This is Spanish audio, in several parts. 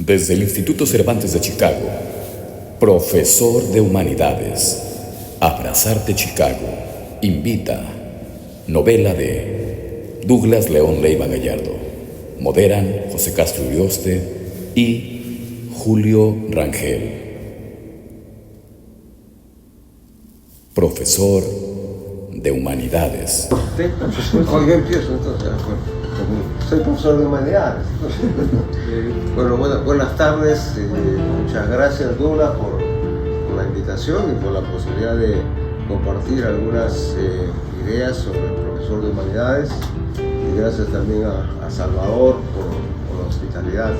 Desde el Instituto Cervantes de Chicago, profesor de Humanidades, Abrazarte Chicago, invita, novela de Douglas León Leiva Gallardo, moderan José Castro Urioste y Julio Rangel. Profesor de Humanidades. Yo empiezo entonces. Soy profesor de Humanidades. Bueno, buenas tardes. Muchas gracias, Douglas, por la invitación y por la posibilidad de compartir algunas ideas sobre el profesor de Humanidades. Y gracias también a Salvador por la hospitalidad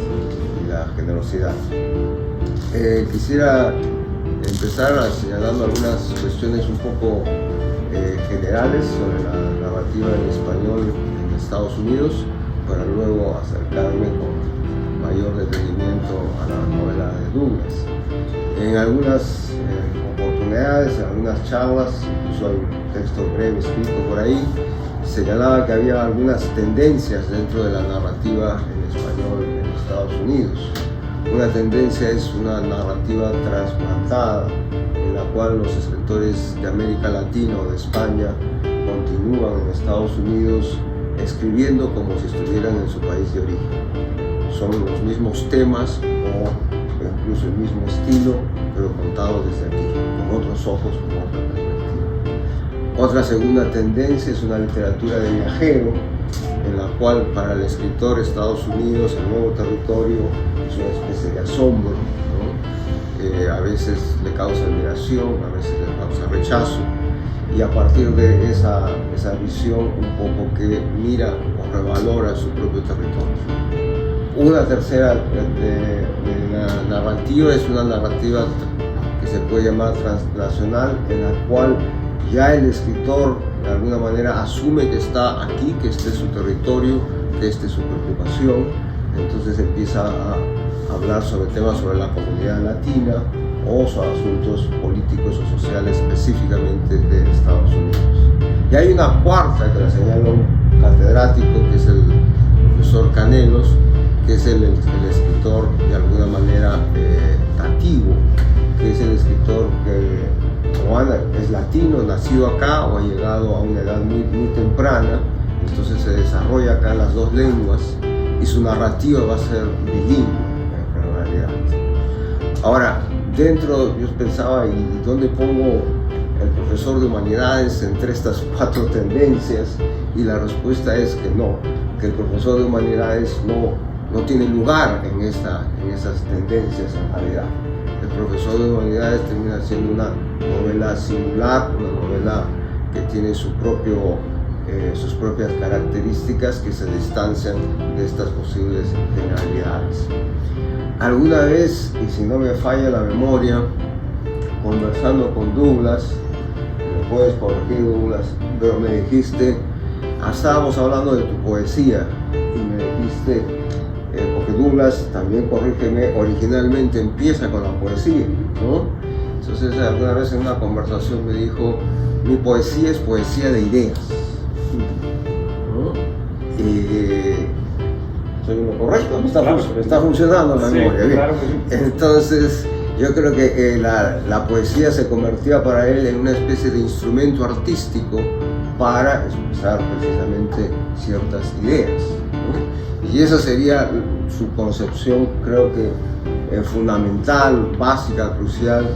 y la generosidad. Quisiera empezar señalando algunas cuestiones un poco generales sobre la narrativa en español en Estados Unidos, para luego acercarme con mayor detenimiento a la novela de Douglas. En algunas oportunidades, en algunas charlas, incluso hay un texto breve escrito por ahí, señalaba que había algunas tendencias dentro de la narrativa en español en Estados Unidos. Una tendencia es una narrativa trasplantada, en la cual los escritores de América Latina o de España continúan en Estados Unidos escribiendo como si estuvieran en su país de origen. Son los mismos temas o incluso el mismo estilo, pero contados desde aquí, con otros ojos, con otra perspectiva. Otra segunda tendencia es una literatura de viajero, en la cual para el escritor Estados Unidos, el nuevo territorio, es una especie de asombro, ¿no? A veces le causa admiración, a veces le causa rechazo, y a partir de esa visión un poco que mira o revalora su propio territorio. Una tercera de la narrativa es una narrativa que se puede llamar transnacional, en la cual ya el escritor de alguna manera asume que está aquí, que este es su territorio, que esta es su preocupación. Entonces empieza a hablar sobre temas sobre la comunidad latina o sobre asuntos políticos o sociales específicamente de Estados Unidos. Y hay una cuarta que la señala un catedrático, que es el profesor Canelos, que es el escritor de alguna manera nativo, que es el escritor que es latino, nació acá o ha llegado a una edad muy temprana, entonces se desarrolla acá las dos lenguas y su narrativa va a ser bilingüe en realidad. Ahora, yo pensaba, ¿y dónde pongo el profesor de Humanidades entre estas cuatro tendencias? Y la respuesta es que no, que el profesor de Humanidades no tiene lugar en esas tendencias en realidad. El profesor de Humanidades termina siendo una novela singular, una novela que tiene sus propias características que se distancian de estas posibles generalidades. Alguna vez, y si no me falla la memoria, conversando con Douglas, me puedes corregir, Douglas, pero me dijiste, estábamos hablando de tu poesía, y me dijiste, porque Douglas, también corrígeme, originalmente empieza con la poesía, ¿no? Entonces alguna vez en una conversación me dijo, mi poesía es poesía de ideas, ¿no? ¿Soy lo correcto? Me está funcionando la memoria. Sí, claro que sí. Entonces yo creo que la poesía se convertía para él en una especie de instrumento artístico para expresar precisamente ciertas ideas, ¿no? Y esa sería su concepción, creo que fundamental, básica, crucial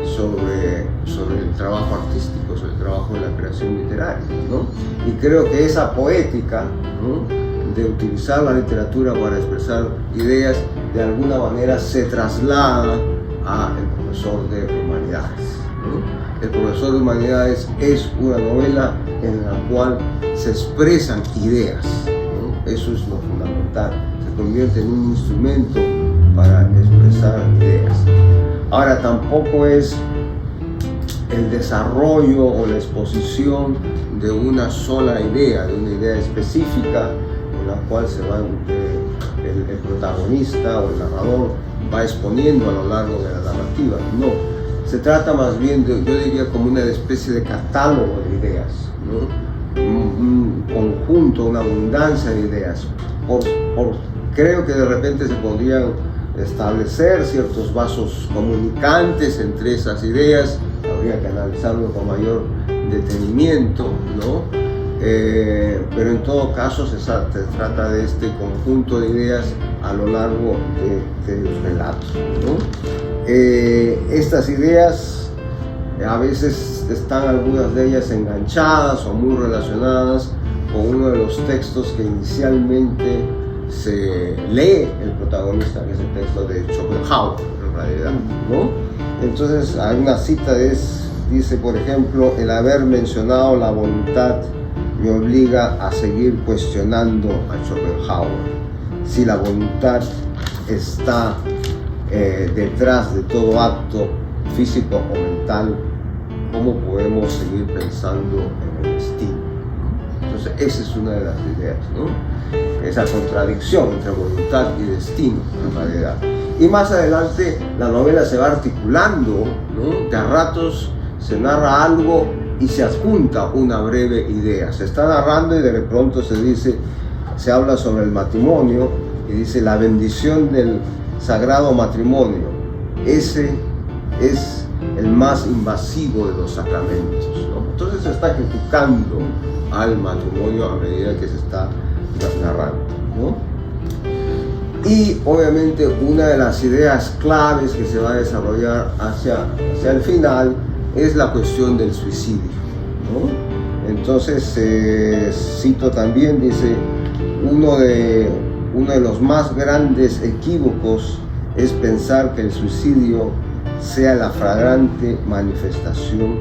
sobre el trabajo artístico, sobre el trabajo de la creación literaria, ¿no? Y creo que esa poética, ¿no?, de utilizar la literatura para expresar ideas, de alguna manera se traslada al profesor de Humanidades, ¿no? El profesor de Humanidades es una novela en la cual se expresan ideas, ¿no? Eso es lo fundamental, se convierte en un instrumento para expresar ideas. Ahora, tampoco es el desarrollo o la exposición de una sola idea, de una idea específica en la cual el protagonista o el narrador va exponiendo a lo largo de la narrativa. No, se trata más bien de, yo diría, como una especie de catálogo de ideas, ¿no? Un conjunto, una abundancia de ideas. Creo que de repente se podrían establecer ciertos vasos comunicantes entre esas ideas. Habría que analizarlo con mayor detenimiento, ¿no? Pero en todo caso se trata de este conjunto de ideas a lo largo de los relatos, ¿no? Estas ideas a veces están algunas de ellas enganchadas o muy relacionadas con uno de los textos que inicialmente se lee el protagonista, que es el texto de Schopenhauer, en realidad, ¿no? Entonces hay una cita dice, por ejemplo: el haber mencionado la voluntad me obliga a seguir cuestionando a Schopenhauer. Si la voluntad está detrás de todo acto físico o mental, ¿cómo podemos seguir pensando en el destino? Entonces esa es una de las ideas, ¿no? Esa contradicción entre voluntad y destino, en realidad. Y más adelante la novela se va articulando, ¿no? De a ratos se narra algo y se adjunta una breve idea. Se está narrando y de pronto se habla sobre el matrimonio y dice: la bendición del sagrado matrimonio. Ese es el más invasivo de los sacramentos, ¿no? Entonces se está criticando al matrimonio a medida que se está narrando, ¿no? Y obviamente una de las ideas claves que se va a desarrollar hacia el final es la cuestión del suicidio, ¿no? Entonces cito también, dice: uno de los más grandes equívocos es pensar que el suicidio sea la flagrante manifestación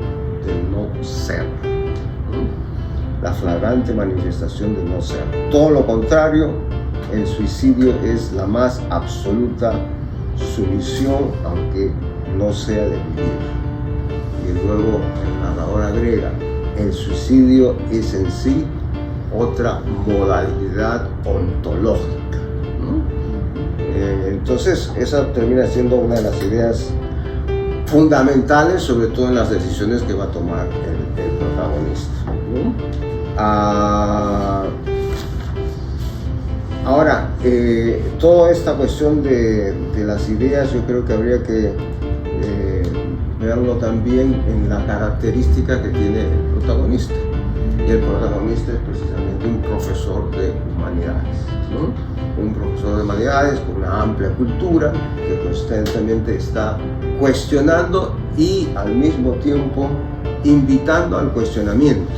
del no ser, ¿no? La flagrante manifestación del no ser. Todo lo contrario, el suicidio es la más absoluta sumisión, aunque no sea de vivir. Y luego el narrador agrega: el suicidio es en sí otra modalidad ontológica, ¿no? Entonces esa termina siendo una de las ideas fundamentales, sobre todo en las decisiones que va a tomar el protagonista, ¿no? Ahora, toda esta cuestión de las ideas, yo creo que habría que verlo también en la característica que tiene el protagonista. Y el protagonista es precisamente un profesor de humanidades, ¿no? Un profesor de humanidades con una amplia cultura que constantemente está cuestionando y al mismo tiempo invitando al cuestionamiento,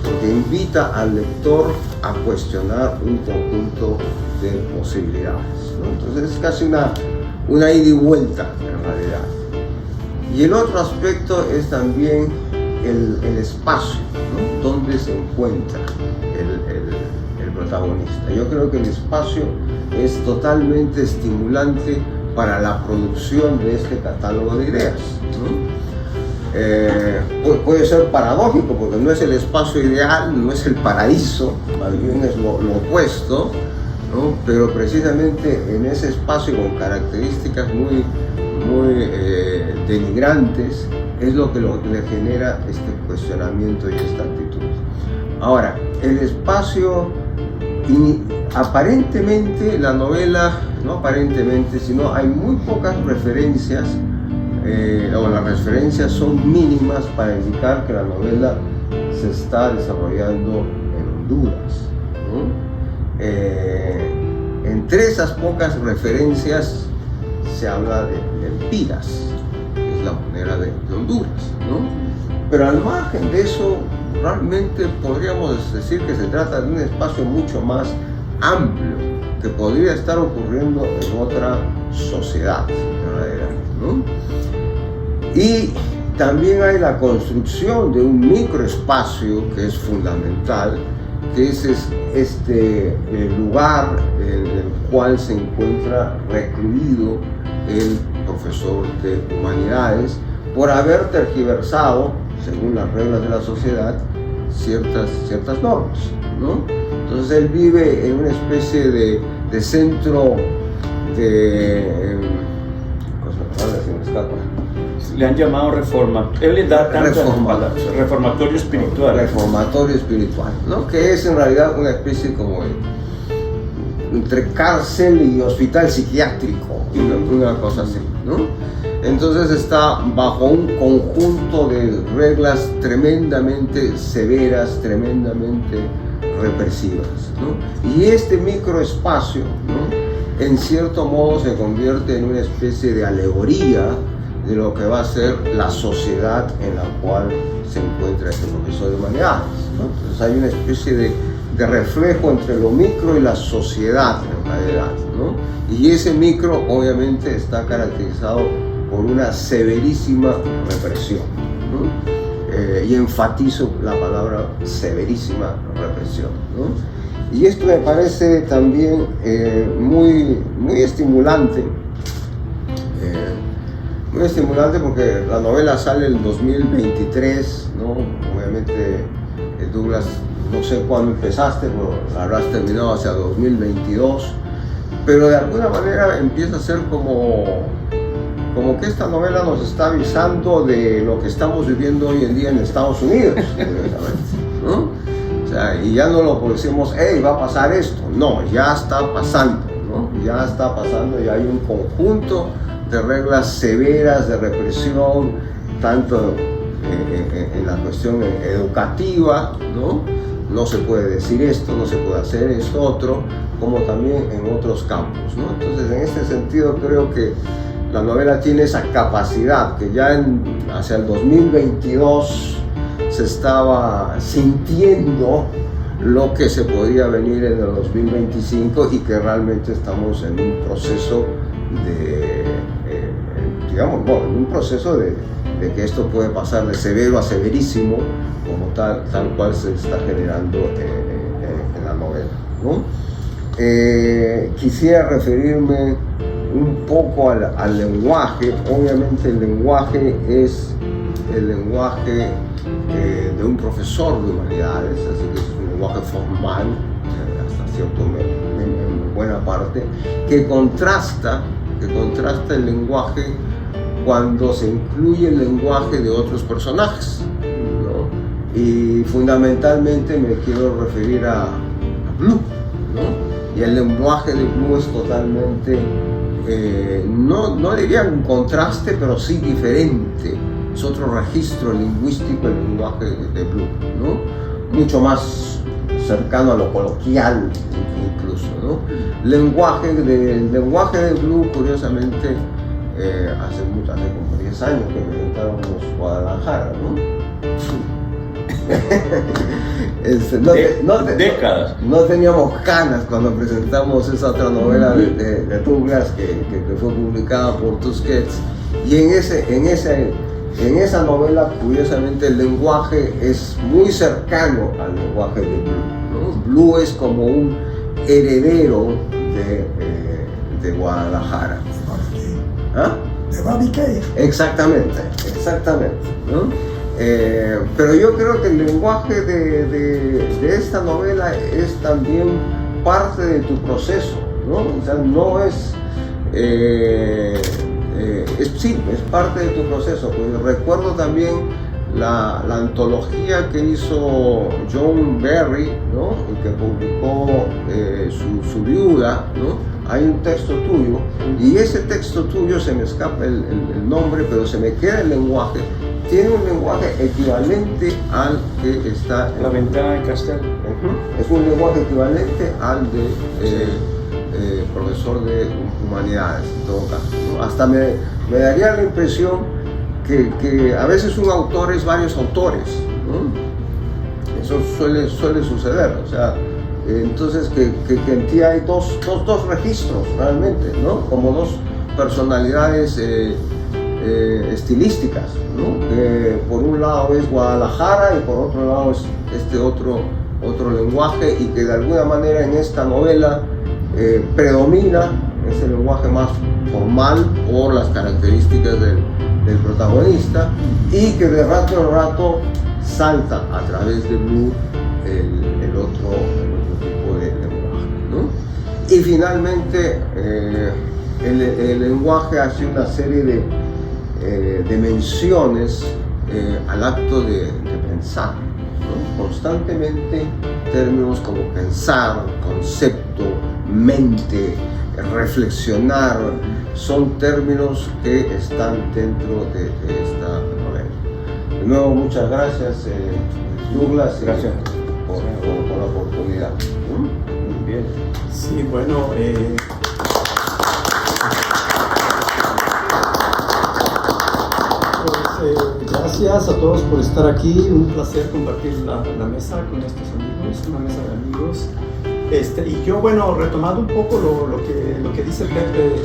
porque invita al lector a cuestionar un conjunto de posibilidades, ¿no? Entonces es casi una ida y vuelta en realidad. Y el otro aspecto es también el espacio, ¿no? Donde se encuentra el protagonista. Yo creo que el espacio es totalmente estimulante para la producción de este catálogo de ideas, ¿no? Puede ser paradójico, porque no es el espacio ideal, no es el paraíso, más bien es lo opuesto, ¿no? Pero precisamente en ese espacio con características muy denigrantes es lo que le genera este cuestionamiento y esta actitud. Ahora, el espacio, aparentemente la novela, no aparentemente, sino hay muy pocas referencias, o las referencias son mínimas para indicar que la novela se está desarrollando en Honduras, ¿no? Entre esas pocas referencias se habla de Lempiras, que es la moneda de Honduras, ¿no? Pero al margen de eso, realmente podríamos decir que se trata de un espacio mucho más amplio que podría estar ocurriendo en otra sociedad, ¿no? Y también hay la construcción de un microespacio que es fundamental, que es este lugar en el cual se encuentra recluido el profesor de humanidades por haber tergiversado, según las reglas de la sociedad, ciertas normas, ¿no? Entonces él vive en una especie de centro de... se me escapa. Le han llamado él le da reformatorio espiritual. Reformatorio espiritual, ¿no? Que es en realidad una especie como entre cárcel y hospital psiquiátrico, una cosa así, ¿no? Entonces está bajo un conjunto de reglas tremendamente severas, tremendamente represivas, ¿no? Y este microespacio, ¿no?, en cierto modo se convierte en una especie de alegoría de lo que va a ser la sociedad en la cual se encuentra este profesor de humanidades, ¿no? Entonces hay una especie de reflejo entre lo micro y la sociedad en realidad, ¿no? Y ese micro obviamente está caracterizado por una severísima represión, ¿no? Y enfatizo la palabra severísima represión, ¿no? Y esto me parece también muy estimulante, porque la novela sale en 2023, ¿no? Obviamente, Douglas, no sé cuándo empezaste, pero habrás terminado hacia 2022, pero de alguna manera empieza a ser como que esta novela nos está avisando de lo que estamos viviendo hoy en día en Estados Unidos, ¿no? O sea, y ya no lo decimos, hey, va a pasar esto, no, ya está pasando, ¿no? Ya está pasando y hay un conjunto de reglas severas de represión, tanto en la cuestión educativa, ¿no? No se puede decir esto, no se puede hacer esto otro, como también en otros campos, ¿no? Entonces, en este sentido, creo que la novela tiene esa capacidad que ya hacia el 2022 se estaba sintiendo lo que se podía venir en el 2025 y que realmente estamos en un proceso en un proceso de que esto puede pasar de severo a severísimo, como tal cual se está generando en la novela, ¿no? Quisiera referirme un poco al lenguaje. Obviamente el lenguaje es el lenguaje de un profesor de humanidades, así que es un lenguaje formal, hasta cierto en buena parte, que contrasta el lenguaje cuando se incluye el lenguaje de otros personajes, ¿no? Y fundamentalmente me quiero referir a Blue, ¿no? Y el lenguaje de Blue es totalmente, no diría un contraste, pero sí diferente. Es otro registro lingüístico el lenguaje de Blue, ¿no? Mucho más cercano a lo coloquial incluso, ¿no? El lenguaje de Blue, curiosamente, hace como 10 años que presentábamos Guadalajara, ¿no? Décadas. No teníamos canas cuando presentamos esa otra novela de Douglas que fue publicada por Tusquets, y en esa novela, curiosamente, el lenguaje es muy cercano al lenguaje de Blue, ¿no? Blue es como un heredero de Guadalajara. ¿Ah? De Bobby Cay. Exactamente, ¿no? Pero yo creo que el lenguaje de esta novela es también parte de tu proceso, ¿no? O sea, no es... es parte de tu proceso. Pues recuerdo también la antología que hizo John Berry, ¿no? Y que publicó su viuda, ¿no? Hay un texto tuyo, y ese texto tuyo, se me escapa el nombre, pero se me queda el lenguaje. Tiene un lenguaje equivalente al que está en La ventana de Castel. Es un lenguaje equivalente al de profesor de humanidades, en todo caso, ¿no? Hasta me daría la impresión que a veces un autor es varios autores, ¿no? Eso suele suceder, o sea, entonces que en ti hay dos registros realmente, ¿no? Como dos personalidades estilísticas, ¿no? Que por un lado es Guadalajara y por otro lado es este otro lenguaje, y que de alguna manera en esta novela predomina ese lenguaje más formal por las características del protagonista, y que de rato en rato salta a través de Blue el otro tipo de lenguaje, ¿no? Y finalmente el lenguaje hace una serie de menciones al acto de pensar, ¿no? Constantemente términos como pensar, concepto, mente, reflexionar, son términos que están dentro de esta novela. De nuevo, muchas gracias, Douglas, gracias por la oportunidad. Muy bien. Sí, bueno, gracias a todos por estar aquí. Un placer compartir la mesa con estos amigos, una mesa de amigos. Y yo, bueno, retomando un poco lo que dice Pepe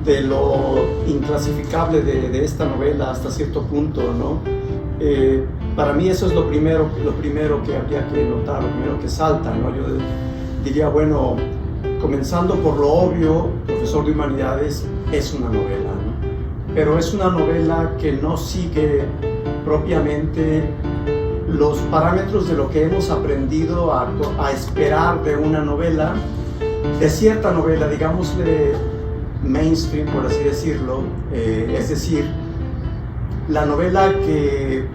de lo inclasificable de esta novela hasta cierto punto, ¿no? Para mí eso es lo primero que habría que notar, lo primero que salta, ¿no? Yo diría, bueno, comenzando por lo obvio, Profesor de Humanidades es una novela, ¿no? Pero es una novela que no sigue propiamente los parámetros de lo que hemos aprendido a esperar de una novela, de cierta novela, digámosle mainstream, por así decirlo, es decir, la novela que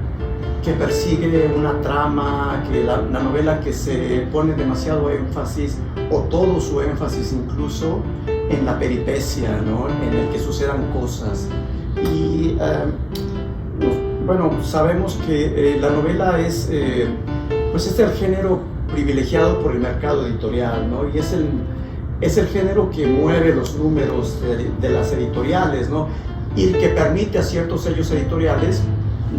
persigue una trama, la novela que se pone demasiado énfasis, o todo su énfasis incluso, en la peripecia, ¿no? En el que sucedan cosas. Y bueno, sabemos que la novela es el género privilegiado por el mercado editorial, ¿no? Y es el género que mueve los números de las editoriales, ¿no? Y que permite a ciertos sellos editoriales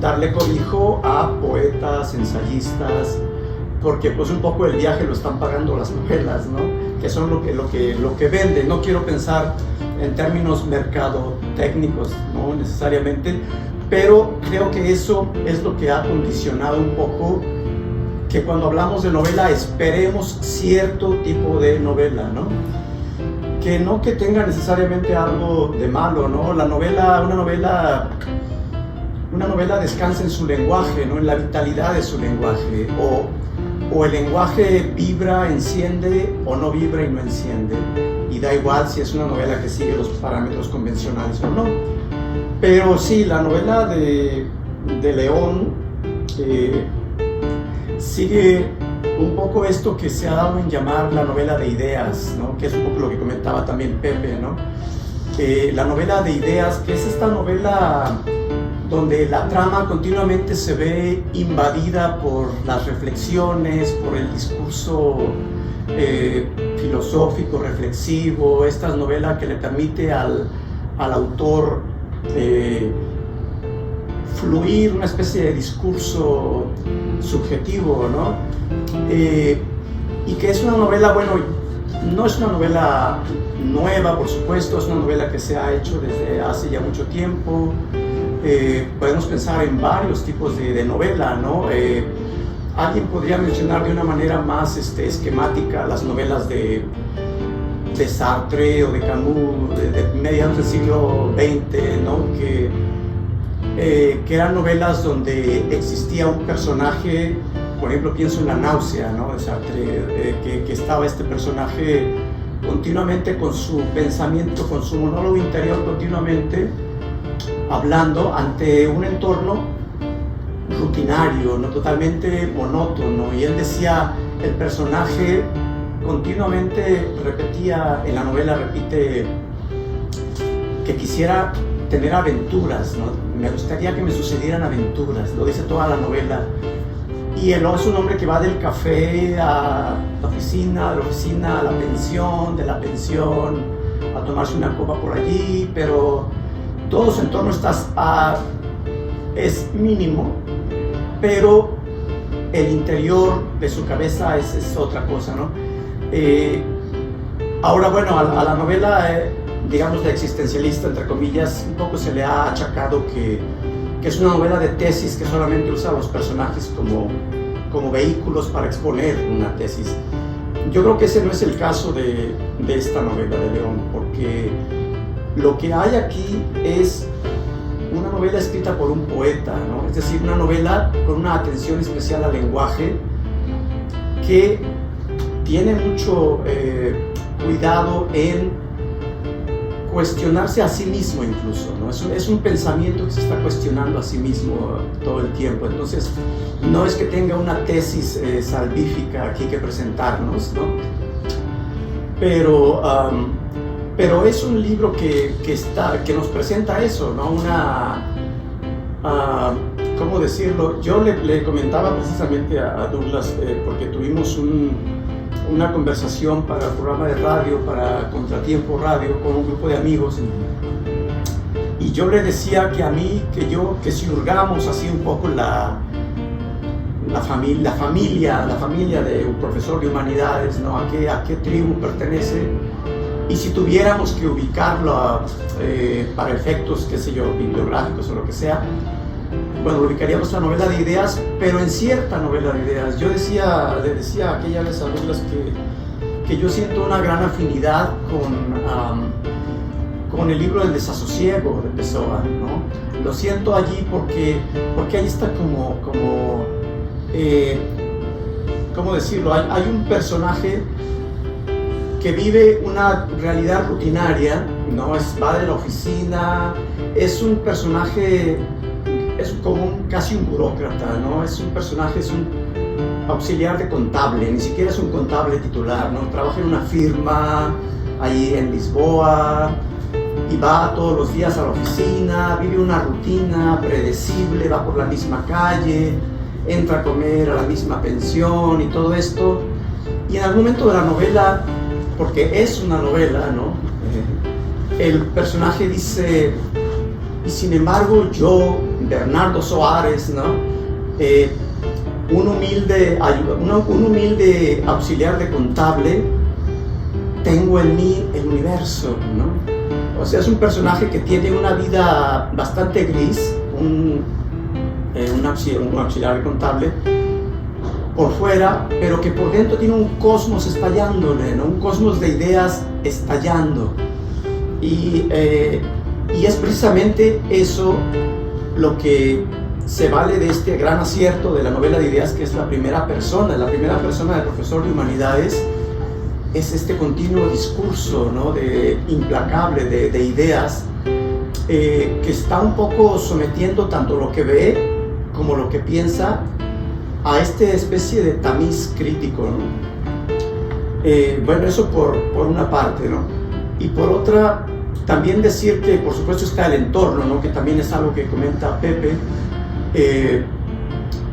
darle cobijo a poetas, ensayistas, porque pues un poco el viaje lo están pagando las novelas, ¿no? Que son lo que vende. No quiero pensar en términos mercadotécnicos, no necesariamente, pero creo que eso es lo que ha condicionado un poco que cuando hablamos de novela esperemos cierto tipo de novela, ¿no? Que tenga necesariamente algo de malo, ¿no? Una novela descansa en su lenguaje, ¿no? En la vitalidad de su lenguaje, o el lenguaje vibra, enciende, o no vibra y no enciende, y da igual si es una novela que sigue los parámetros convencionales o no. Pero sí, la novela de León sigue un poco esto que se ha dado en llamar la novela de ideas, ¿no? Que es un poco lo que comentaba también Pepe, ¿no? La novela de ideas, que es esta novela donde la trama continuamente se ve invadida por las reflexiones, por el discurso filosófico, reflexivo, esta novela que le permite al autor fluir una especie de discurso subjetivo, ¿no? Y que es una novela, bueno, no es una novela nueva, por supuesto, es una novela que se ha hecho desde hace ya mucho tiempo. Podemos pensar en varios tipos de novela, ¿no? Alguien podría mencionar de una manera más esquemática las novelas de Sartre o de Camus de mediados del siglo XX, ¿no? Que eran novelas donde existía un personaje, por ejemplo pienso en La náusea, ¿no? De Sartre, que estaba este personaje continuamente con su pensamiento, con su monólogo interior continuamente hablando ante un entorno rutinario, ¿no? Totalmente monótono, y él decía, el personaje continuamente repetía, en la novela repite que quisiera tener aventuras, ¿no? Me gustaría que me sucedieran aventuras, lo dice toda la novela. Y él es un hombre que va del café a la oficina, de la oficina a la pensión, de la pensión a tomarse una copa por allí, pero todo su entorno es mínimo, pero el interior de su cabeza es otra cosa, ¿no? Ahora, bueno, a la novela, digamos, de existencialista, entre comillas, un poco se le ha achacado que es una novela de tesis que solamente usa a los personajes como vehículos para exponer una tesis. Yo creo que ese no es el caso de esta novela de León, porque lo que hay aquí es una novela escrita por un poeta, ¿no? Es decir, una novela con una atención especial al lenguaje que tiene mucho cuidado en cuestionarse a sí mismo incluso, ¿no? Es un pensamiento que se está cuestionando a sí mismo todo el tiempo. Entonces, no es que tenga una tesis salvífica aquí que presentarnos, ¿no? pero es un libro que nos presenta eso, ¿no? ¿Cómo decirlo? Yo le comentaba precisamente a Douglas, porque tuvimos una conversación para el programa de radio, para Contratiempo Radio, con un grupo de amigos, y yo le decía que si hurgamos así un poco la familia de un profesor de humanidades, ¿no? ¿A qué tribu pertenece? Y si tuviéramos que ubicarlo para efectos, qué sé yo, bibliográficos o lo que sea, bueno, ubicaríamos la novela de ideas, pero en cierta novela de ideas. Yo le decía aquella vez a Douglas que yo siento una gran afinidad con el libro del desasosiego de Pessoa, ¿no? Lo siento allí porque ahí está ¿cómo decirlo? Hay un personaje que vive una realidad rutinaria, ¿no? Va de la oficina, es un personaje, es como casi un burócrata, ¿no? Es un personaje, es un auxiliar de contable, ni siquiera es un contable titular, ¿no? Trabaja en una firma ahí en Lisboa y va todos los días a la oficina, vive una rutina predecible, va por la misma calle, entra a comer a la misma pensión y todo esto. Y en algún momento de la novela, porque es una novela, ¿no? El personaje dice, y sin embargo yo, Bernardo Soares, ¿no? Un humilde auxiliar de contable, tengo en mí el universo, ¿no? O sea, es un personaje que tiene una vida bastante gris, un auxiliar de contable por fuera, pero que por dentro tiene un cosmos estallándole, ¿no? Un cosmos de ideas estallando. Y es precisamente eso lo que se vale de este gran acierto de la novela de ideas, que es la primera persona del profesor de humanidades, es este continuo discurso, ¿no? Implacable de ideas, que está un poco sometiendo tanto lo que ve como lo que piensa a esta especie de tamiz crítico, ¿no? Bueno, eso por una parte, ¿no? Y por otra, también decir que por supuesto está el entorno, ¿no? Que también es algo que comenta Pepe.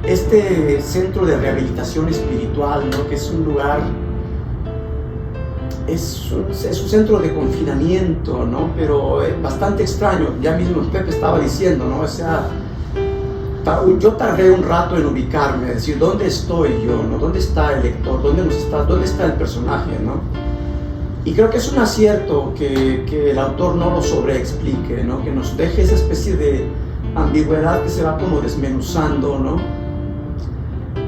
Este centro de rehabilitación espiritual, ¿no? Que es un lugar, es un centro de confinamiento, ¿no? Pero bastante extraño. Ya mismo Pepe estaba diciendo, ¿no? O sea, yo tardé un rato en ubicarme, es decir, ¿dónde estoy yo, ¿no? ¿Dónde está el lector? ¿Dónde está el personaje, ¿no? Y creo que es un acierto que el autor no lo sobreexplique, ¿no? Que nos deje esa especie de ambigüedad que se va como desmenuzando, ¿no?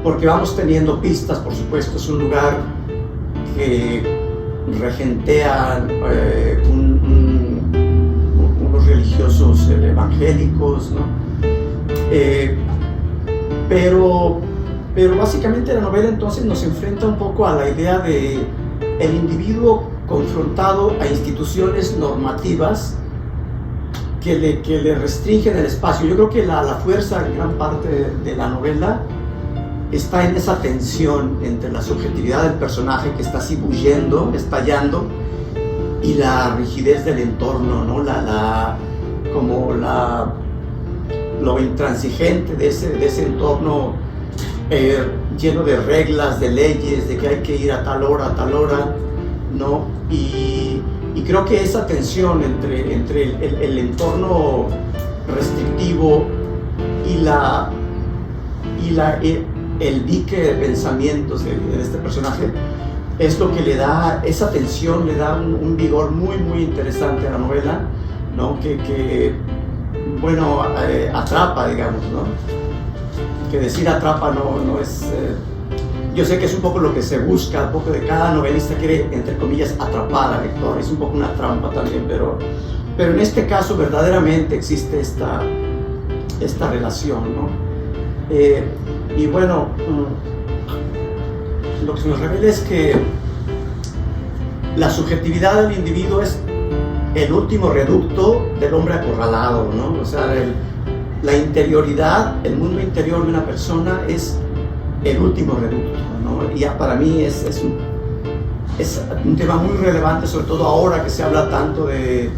Porque vamos teniendo pistas, por supuesto. Es un lugar que regentean unos religiosos evangélicos, ¿no? Pero básicamente la novela entonces nos enfrenta un poco a la idea de el individuo confrontado a instituciones normativas que le restringen el espacio. Yo creo que la fuerza, gran parte de la novela, está en esa tensión entre la subjetividad del personaje que está así bullendo, estallando, y la rigidez del entorno, ¿no? Lo intransigente de ese entorno lleno de reglas, de leyes, de que hay que ir a tal hora, ¿no? Y creo que esa tensión entre el entorno restrictivo y el dique de pensamientos de este personaje es lo que le da, esa tensión le da un vigor muy, muy interesante a la novela, ¿no? Que bueno, atrapa, digamos, ¿no? Que decir atrapa no es... yo sé que es un poco lo que se busca, un poco de cada novelista quiere, entre comillas, atrapar al lector, es un poco una trampa también, pero en este caso verdaderamente existe esta relación, ¿no? Y bueno, lo que se nos revela es que la subjetividad del individuo es el último reducto del hombre acorralado, ¿no? O sea, la interioridad, el mundo interior de una persona es el último reducto, ¿no? Y ya para mí es es un tema muy relevante, sobre todo ahora que se habla tanto de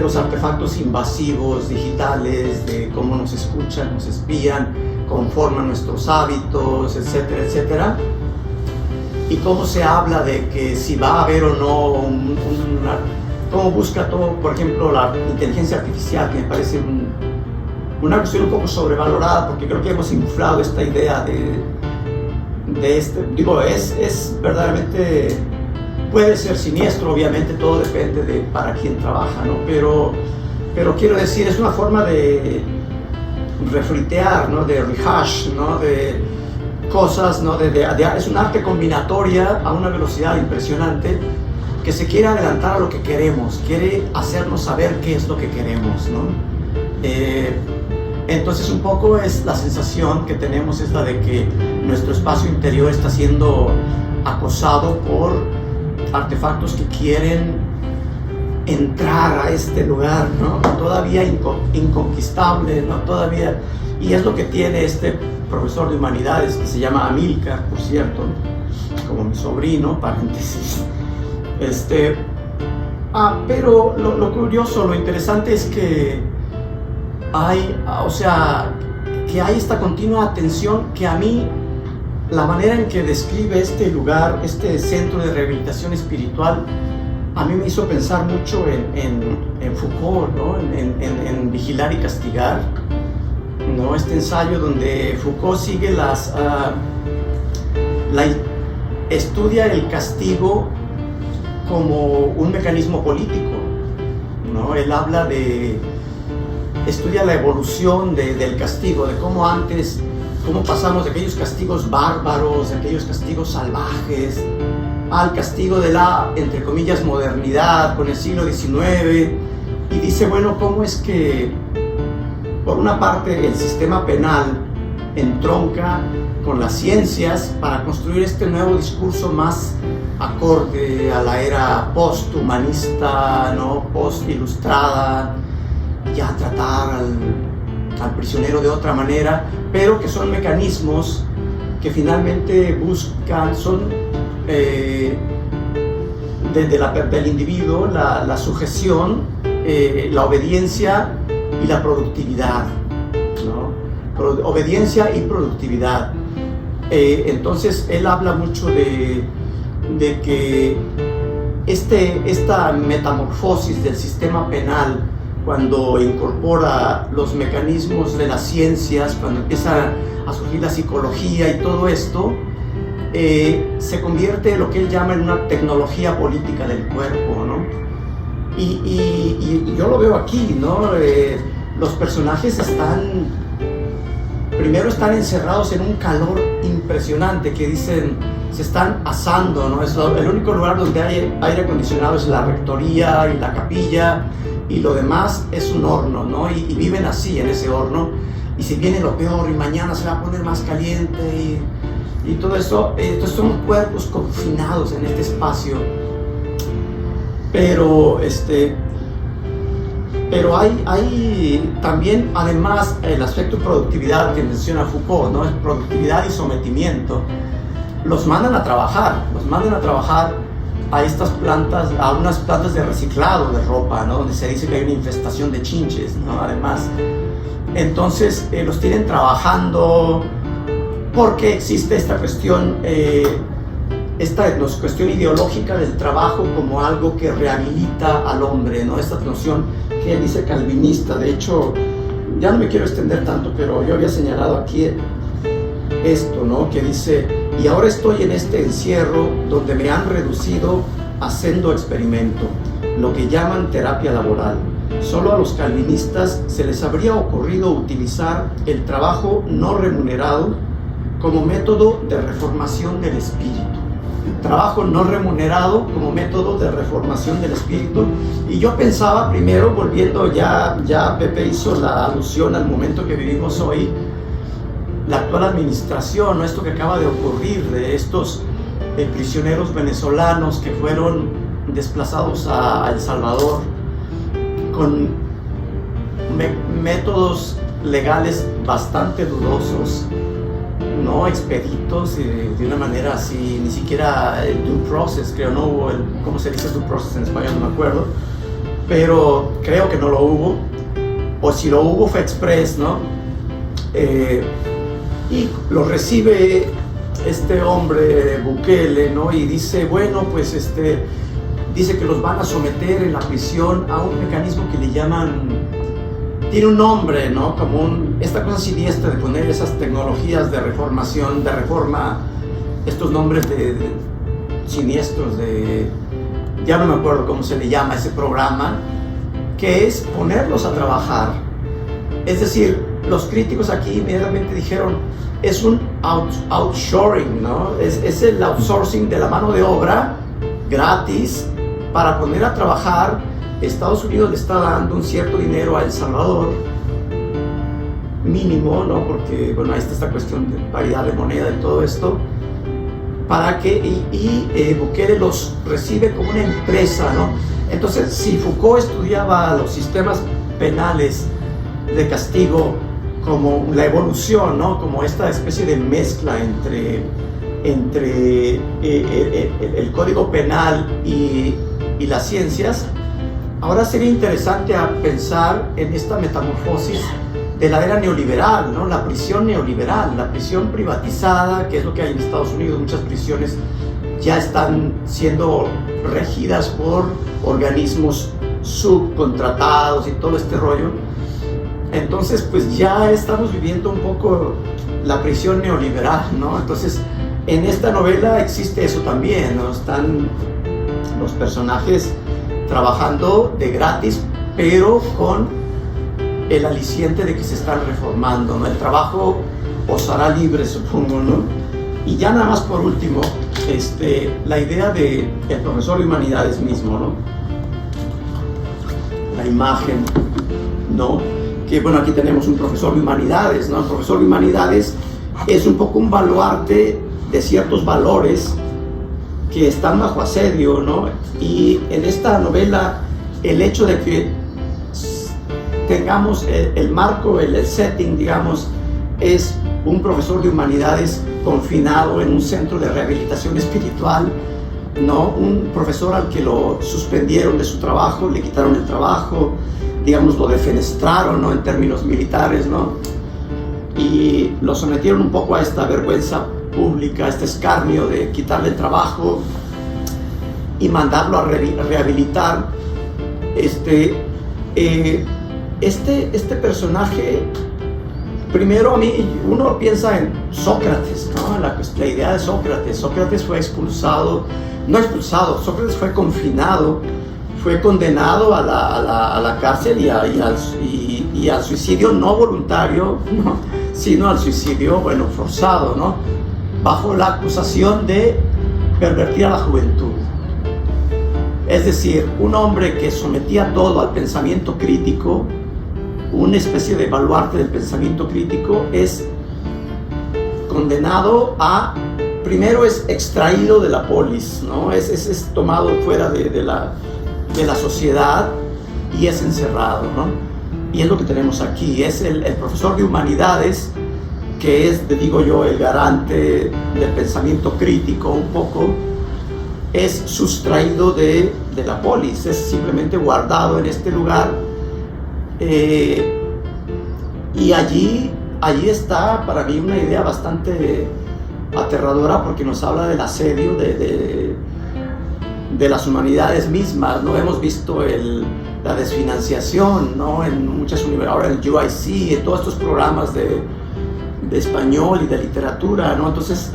los artefactos invasivos digitales, de cómo nos escuchan, nos espían, conforman nuestros hábitos, etcétera, etcétera. Y cómo se habla de que si va a haber o no cómo busca todo, por ejemplo, la inteligencia artificial, que me parece una cuestión un poco sobrevalorada, porque creo que hemos inflado esta idea es verdaderamente, puede ser siniestro, obviamente todo depende de para quién trabaja, ¿no? Pero quiero decir, es una forma de refritear, ¿no? De rehash, ¿no? De cosas, ¿no? Es un arte combinatoria a una velocidad impresionante, que se quiere adelantar a lo que queremos, quiere hacernos saber qué es lo que queremos, ¿no? Entonces un poco es la sensación que tenemos, es la de que nuestro espacio interior está siendo acosado por artefactos que quieren entrar a este lugar, ¿no? Todavía inconquistable, ¿no? Todavía, y es lo que tiene este profesor de humanidades que se llama Amílcar, por cierto, como mi sobrino, paréntesis. Pero lo curioso, lo interesante es que hay esta continua atención que a mí, la manera en que describe este lugar, este centro de rehabilitación espiritual, a mí me hizo pensar mucho en Foucault, ¿no? En Vigilar y Castigar, ¿no? Este ensayo donde Foucault sigue estudia el castigo como un mecanismo político, ¿no? Él habla estudia la evolución del castigo, de cómo pasamos de aquellos castigos bárbaros, de aquellos castigos salvajes, al castigo de la, entre comillas, modernidad con el siglo XIX, y dice, bueno, cómo es que, por una parte, el sistema penal entronca con las ciencias para construir este nuevo discurso más acorde a la era post-humanista, ¿no? Post-ilustrada, ya tratar al prisionero de otra manera, pero que son mecanismos que finalmente buscan, son del individuo, la sujeción, la obediencia y la productividad, ¿no? Obediencia y productividad. Entonces él habla mucho de que esta metamorfosis del sistema penal, cuando incorpora los mecanismos de las ciencias, cuando empieza a surgir la psicología y todo esto, se convierte en lo que él llama en una tecnología política del cuerpo, ¿no? Y yo lo veo aquí, ¿no? Los personajes primero están encerrados en un calor impresionante, que dicen, se están asando, ¿no? El único lugar donde hay aire acondicionado es la rectoría y la capilla, y lo demás es un horno, ¿no? Y viven así, en ese horno, y si viene lo peor, y mañana se va a poner más caliente, y todo eso. Entonces son cuerpos confinados en este espacio, pero hay también, además, el aspecto de productividad que menciona Foucault, ¿no? Productividad y sometimiento. Los mandan a trabajar a estas plantas, a unas plantas de reciclado de ropa, ¿no? Donde se dice que hay una infestación de chinches, ¿no? Además, entonces los tienen trabajando porque existe esta cuestión, cuestión ideológica del trabajo como algo que rehabilita al hombre, ¿no? Esta noción que él dice calvinista. De hecho, ya no me quiero extender tanto, pero yo había señalado aquí esto, ¿no? Que dice, y ahora estoy en este encierro donde me han reducido a sendo experimento, lo que llaman terapia laboral. Solo a los calvinistas se les habría ocurrido utilizar el trabajo no remunerado como método de reformación del espíritu. Trabajo no remunerado como método de reformación del espíritu. Y yo pensaba, primero, volviendo, ya Pepe hizo la alusión al momento que vivimos hoy, la actual administración, ¿no? Esto que acaba de ocurrir de estos prisioneros venezolanos que fueron desplazados a El Salvador con métodos legales bastante dudosos, ¿no? Expeditos de una manera así, ni siquiera el due process, creo, no hubo ¿cómo se dice due process en español? No me acuerdo, pero creo que no lo hubo, o si lo hubo fue express, ¿no? Y lo recibe este hombre Bukele, ¿no? Y dice, bueno, pues dice que los van a someter en la prisión a un mecanismo que le llaman, tiene un nombre, ¿no? Como esta cosa siniestra de poner esas tecnologías de reformación, de reforma, estos nombres siniestros ya no me acuerdo cómo se le llama ese programa, que es ponerlos a trabajar. Es decir, los críticos aquí inmediatamente dijeron, es un outshoring, ¿no? Es el outsourcing de la mano de obra gratis para poner a trabajar. Estados Unidos le está dando un cierto dinero a El Salvador, mínimo, ¿no? Porque, bueno, ahí está esta cuestión de paridad de moneda y todo esto, para que, Bukele los recibe como una empresa, ¿no? Entonces, si Foucault estudiaba los sistemas penales de castigo como la evolución, ¿no? Como esta especie de mezcla entre el código penal y las ciencias, ahora sería interesante pensar en esta metamorfosis de la era neoliberal, ¿no? La prisión neoliberal, la prisión privatizada, que es lo que hay en Estados Unidos. Muchas prisiones ya están siendo regidas por organismos subcontratados y todo este rollo. Entonces, pues ya estamos viviendo un poco la prisión neoliberal, ¿no? Entonces, en esta novela existe eso también, ¿no? Están los personajes trabajando de gratis, pero con el aliciente de que se están reformando, ¿no? El trabajo os hará libre, supongo, ¿no? Y ya nada más por último, la idea del profesor de humanidades mismo, ¿no? La imagen, ¿no? Que, bueno, aquí tenemos un profesor de humanidades, ¿no? El profesor de humanidades es un poco un baluarte de ciertos valores que están bajo asedio, ¿no? Y en esta novela, el hecho de que tengamos el marco, el setting, digamos, es un profesor de humanidades confinado en un centro de rehabilitación espiritual, ¿no? Un profesor al que lo suspendieron de su trabajo, le quitaron el trabajo, digamos, lo defenestraron, ¿no? En términos militares, ¿no? Y lo sometieron un poco a esta vergüenza pública, este escarnio de quitarle el trabajo y mandarlo a rehabilitar. Este personaje, primero, a mí, uno piensa en Sócrates, ¿no? La idea de Sócrates. Sócrates fue Sócrates fue confinado, fue condenado a la cárcel y al suicidio no voluntario, ¿no? Sino al suicidio, bueno, forzado, ¿no? Bajo la acusación de pervertir a la juventud. Es decir, un hombre que sometía todo al pensamiento crítico, una especie de baluarte del pensamiento crítico, es condenado a, primero es extraído de la polis, ¿no? Es tomado fuera de la sociedad y es encerrado, ¿no? Y es lo que tenemos aquí, es el profesor de humanidades, que es, digo yo, el garante del pensamiento crítico un poco, es sustraído de la polis, es simplemente guardado en este lugar, y allí está para mí una idea bastante aterradora, porque nos habla del asedio de las humanidades mismas, ¿no? Hemos visto la desfinanciación, ¿no? En muchas universidades, ahora en UIC, en todos estos programas de español y de literatura, ¿no? Entonces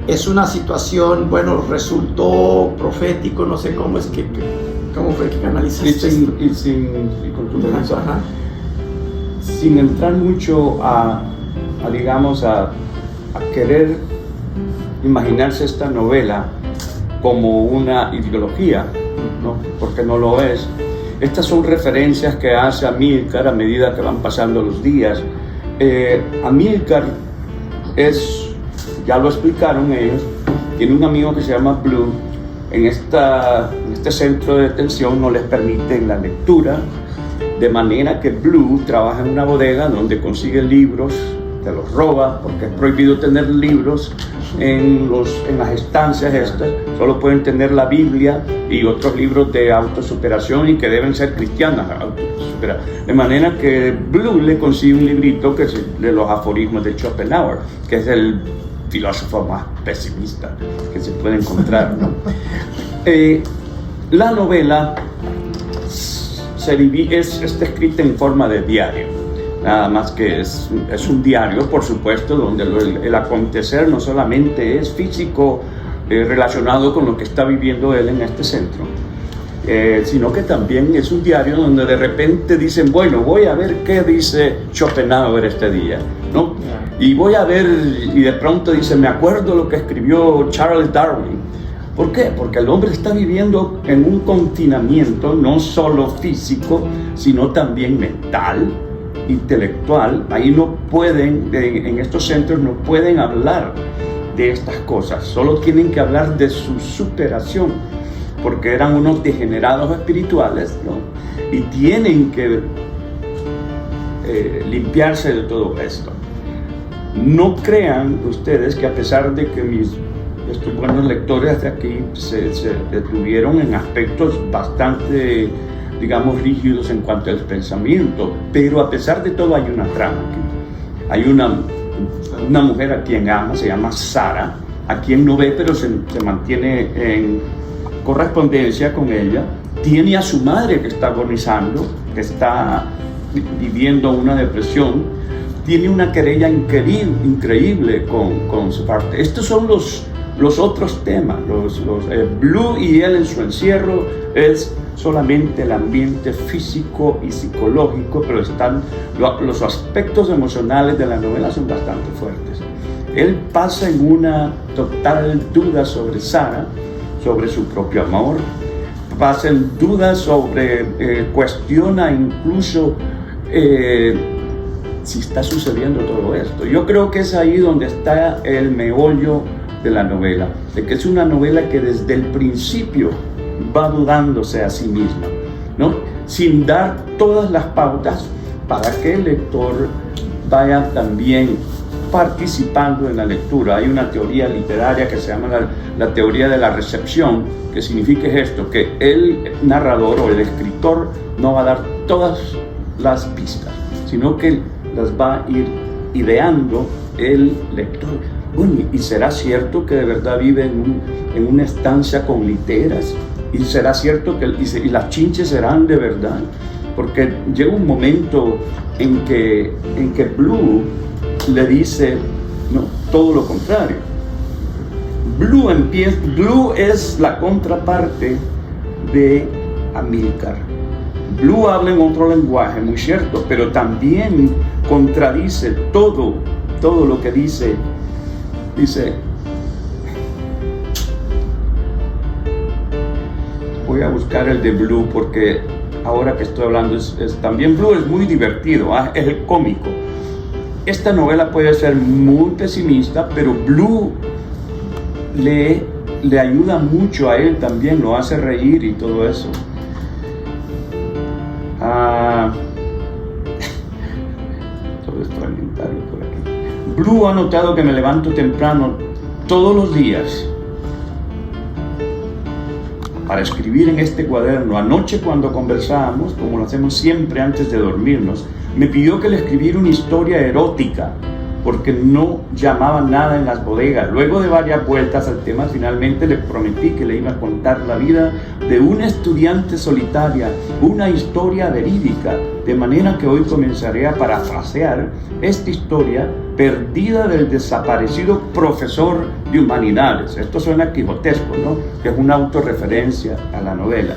es una situación, bueno, resultó profético, no sé cómo fue que canalizaste esto. Sin entrar mucho a querer imaginarse esta novela como una ideología, ¿no? Porque no lo es. Estas son referencias que hace Amílcar a medida que van pasando los días. Amílcar ya lo explicaron ellos, tiene un amigo que se llama Blue. En este centro de detención no les permiten la lectura, de manera que Blue trabaja en una bodega donde consigue libros te los roba, porque es prohibido tener libros en las estancias estas, solo pueden tener la Biblia y otros libros de autosuperación y que deben ser cristianas, de manera que Blue le consigue un librito que es de los aforismos de Schopenhauer, que es el filósofo más pesimista que se puede encontrar, ¿no? La novela está escrita en forma de diario, nada más que es un diario, por supuesto, donde el acontecer no solamente es físico, relacionado con lo que está viviendo él en este centro, sino que también es un diario donde de repente dicen, bueno, voy a ver qué dice Schopenhauer este día, ¿no? Y voy a ver, y de pronto dice, me acuerdo lo que escribió Charles Darwin. ¿Por qué? Porque el hombre está viviendo en un confinamiento no solo físico, sino también mental, intelectual. Ahí no pueden, en estos centros no pueden hablar de estas cosas, solo tienen que hablar de su superación, porque eran unos degenerados espirituales, ¿no? Y tienen que limpiarse de todo esto. No crean ustedes que a pesar de que estos buenos lectores de aquí se detuvieron en aspectos bastante, digamos, rígidos en cuanto al pensamiento, pero a pesar de todo hay una trama aquí. Hay una mujer a quien ama, se llama Sara, a quien no ve, pero se mantiene en correspondencia con ella. Tiene a su madre que está agonizando, que está viviendo una depresión. Tiene una querella increíble con su parte. Estos son los otros temas. Blue y él en su encierro es solamente el ambiente físico y psicológico, pero los aspectos emocionales de la novela son bastante fuertes. Él pasa en una total duda sobre Sara, sobre su propio amor, pasa en duda sobre, cuestiona incluso si está sucediendo todo esto. Yo creo que es ahí donde está el meollo de la novela, de que es una novela que desde el principio va dudándose a sí misma, ¿no? Sin dar todas las pautas para que el lector vaya también participando en la lectura. Hay una teoría literaria que se llama la teoría de la recepción, que significa esto, que el narrador o el escritor no va a dar todas las pistas, sino que las va a ir ideando el lector. Bueno, ¿y será cierto que de verdad vive en una estancia con literas? ¿Y será cierto que y las chinches serán de verdad? Porque llega un momento en que Blue le dice, no, todo lo contrario. Blue es la contraparte de Amílcar. Blue habla en otro lenguaje, muy cierto, pero también contradice todo lo que dice. Dice, voy a buscar el de Blue porque ahora que estoy hablando también Blue es muy divertido, es el cómico. Esta novela puede ser muy pesimista, pero Blue le ayuda mucho a él también, lo hace reír y todo eso. Todo es fragmentario por aquí. Blue ha notado que me levanto temprano todos los días para escribir en este cuaderno. Anoche, cuando conversábamos, como lo hacemos siempre antes de dormirnos, me pidió que le escribiera una historia erótica porque no llamaba nada en las bodegas. Luego de varias vueltas al tema, finalmente le prometí que le iba a contar la vida de una estudiante solitaria, una historia verídica, de manera que hoy comenzaré a parafrasear esta historia perdida del desaparecido profesor de humanidades. Esto suena quijotesco, ¿no? Que es una autorreferencia a la novela.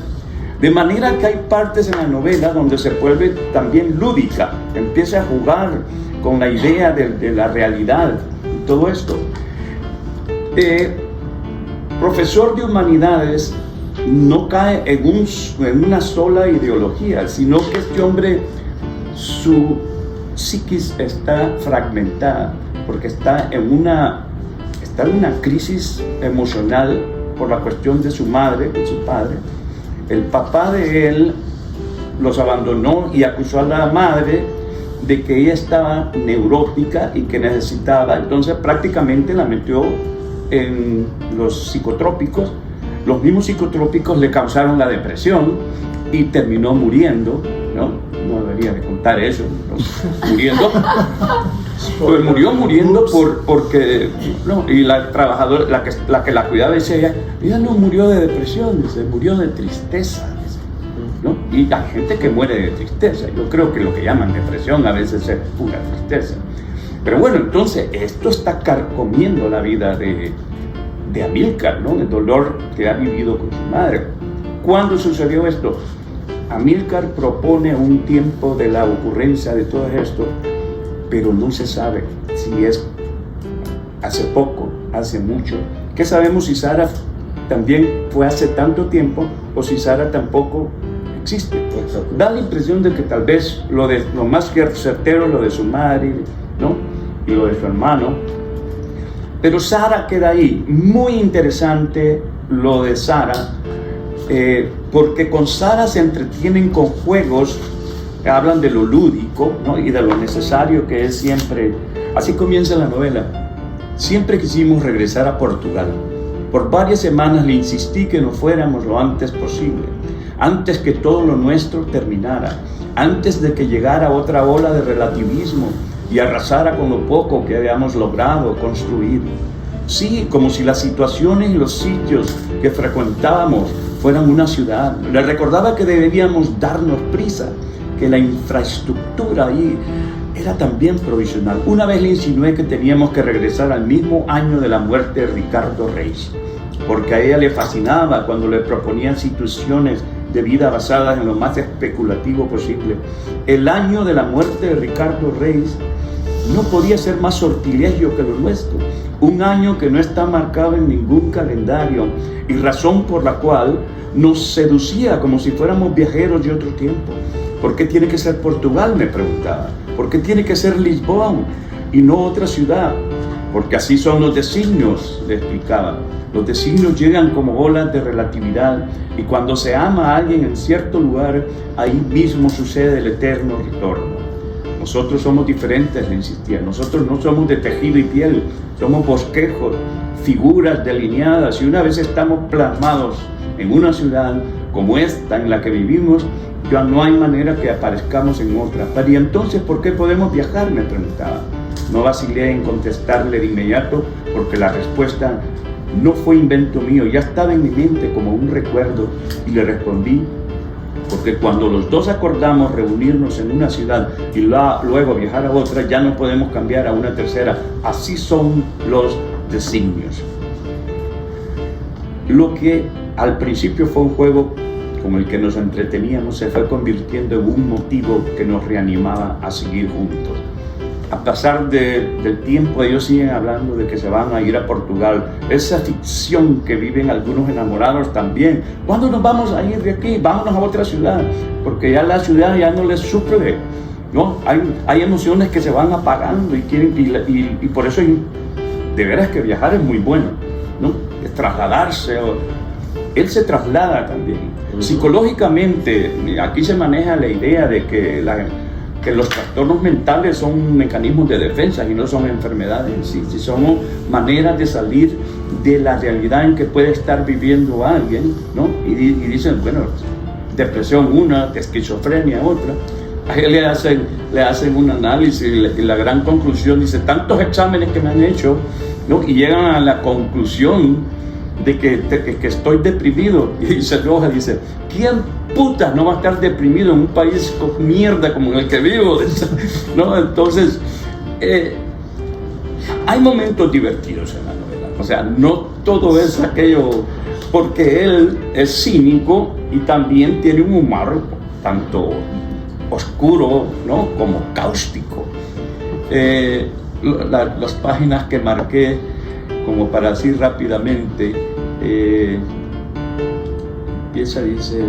De manera que hay partes en la novela donde se vuelve también lúdica, empieza a jugar con la idea de la realidad y todo esto. Profesor de humanidades no cae en una sola ideología, sino que este hombre, su psiquis está fragmentada, porque está en una crisis emocional por la cuestión de su madre, de su padre. El papá de él los abandonó y acusó a la madre de que ella estaba neurótica y que necesitaba, entonces prácticamente la metió en los psicotrópicos. Los mismos psicotrópicos le causaron la depresión y terminó muriendo, ¿no? No debería de contar eso, ¿no? Muriendo. Pues muriendo porque no, y la trabajadora, la que la cuidaba, decía ella no murió de depresión, se murió de tristeza, ¿no? Y hay gente que muere de tristeza. Yo creo que lo que llaman depresión a veces es pura tristeza. Pero bueno, entonces esto está carcomiendo la vida de Amílcar, ¿no? El dolor que ha vivido con su madre. ¿Cuándo sucedió esto? Amílcar propone un tiempo de la ocurrencia de todo esto, pero no se sabe si es hace poco, hace mucho. ¿Qué sabemos si Sara también fue hace tanto tiempo o si Sara tampoco existe? Da la impresión de que tal vez lo más certero, lo de su madre, ¿no? Y lo de su hermano. Pero Sara queda ahí. Muy interesante lo de Sara, porque con Sara se entretienen con juegos, hablan de lo lúdico, ¿no? Y de lo necesario que es siempre. Así comienza la novela. Siempre quisimos regresar a Portugal. Por varias semanas le insistí que nos fuéramos lo antes posible, antes que todo lo nuestro terminara, antes de que llegara otra ola de relativismo y arrasara con lo poco que habíamos logrado construir. Sí, como si las situaciones y los sitios que frecuentábamos fueran una ciudad. Le recordaba que debíamos darnos prisa, que la infraestructura ahí era también provisional. Una vez le insinué que teníamos que regresar al mismo año de la muerte de Ricardo Reis, porque a ella le fascinaba cuando le proponían situaciones de vida basadas en lo más especulativo posible. El año de la muerte de Ricardo Reis no podía ser más sortilegio que lo nuestro, un año que no está marcado en ningún calendario y razón por la cual nos seducía como si fuéramos viajeros de otro tiempo. ¿Por qué tiene que ser Portugal?, me preguntaba. ¿Por qué tiene que ser Lisboa y no otra ciudad? Porque así son los designios, le explicaba. Los designios llegan como olas de relatividad y cuando se ama a alguien en cierto lugar, ahí mismo sucede el eterno retorno. Nosotros somos diferentes, le insistía. Nosotros no somos de tejido y piel, somos bosquejos, figuras delineadas, y una vez estamos plasmados en una ciudad como esta en la que vivimos, ya no hay manera que aparezcamos en otra. Pero ¿y entonces por qué podemos viajar?, me preguntaba. No vacilé en contestarle de inmediato porque la respuesta no fue invento mío, ya estaba en mi mente como un recuerdo, y le respondí: porque cuando los dos acordamos reunirnos en una ciudad y luego viajar a otra, ya no podemos cambiar a una tercera. Así son los designios. Lo que al principio fue un juego con el que nos entreteníamos se fue convirtiendo en un motivo que nos reanimaba a seguir juntos. A pasar del tiempo, ellos siguen hablando de que se van a ir a Portugal. Esa ficción que viven algunos enamorados también. ¿Cuándo nos vamos a ir de aquí? Vámonos a otra ciudad, porque ya la ciudad ya no les suple, ¿no? Hay emociones que se van apagando y quieren, y por eso de veras que viajar es muy bueno, ¿no? Es trasladarse. Él se traslada también. Psicológicamente, aquí se maneja la idea de que los trastornos mentales son mecanismos de defensa y no son enfermedades en sí, son maneras de salir de la realidad en que puede estar viviendo alguien, ¿no? Y dicen, bueno, depresión una, esquizofrenia otra. A él le hacen un análisis y la gran conclusión dice, tantos exámenes que me han hecho, ¿no? Y llegan a la conclusión de que estoy deprimido, y se enoja y dice, ¿quién puta no va a estar deprimido en un país con mierda como en el que vivo? ¿No? Entonces, hay momentos divertidos en la novela, o sea, no todo es aquello, porque él es cínico y también tiene un humor tanto oscuro, ¿no?, como cáustico. Las páginas que marqué como para decir rápidamente, empieza, dice,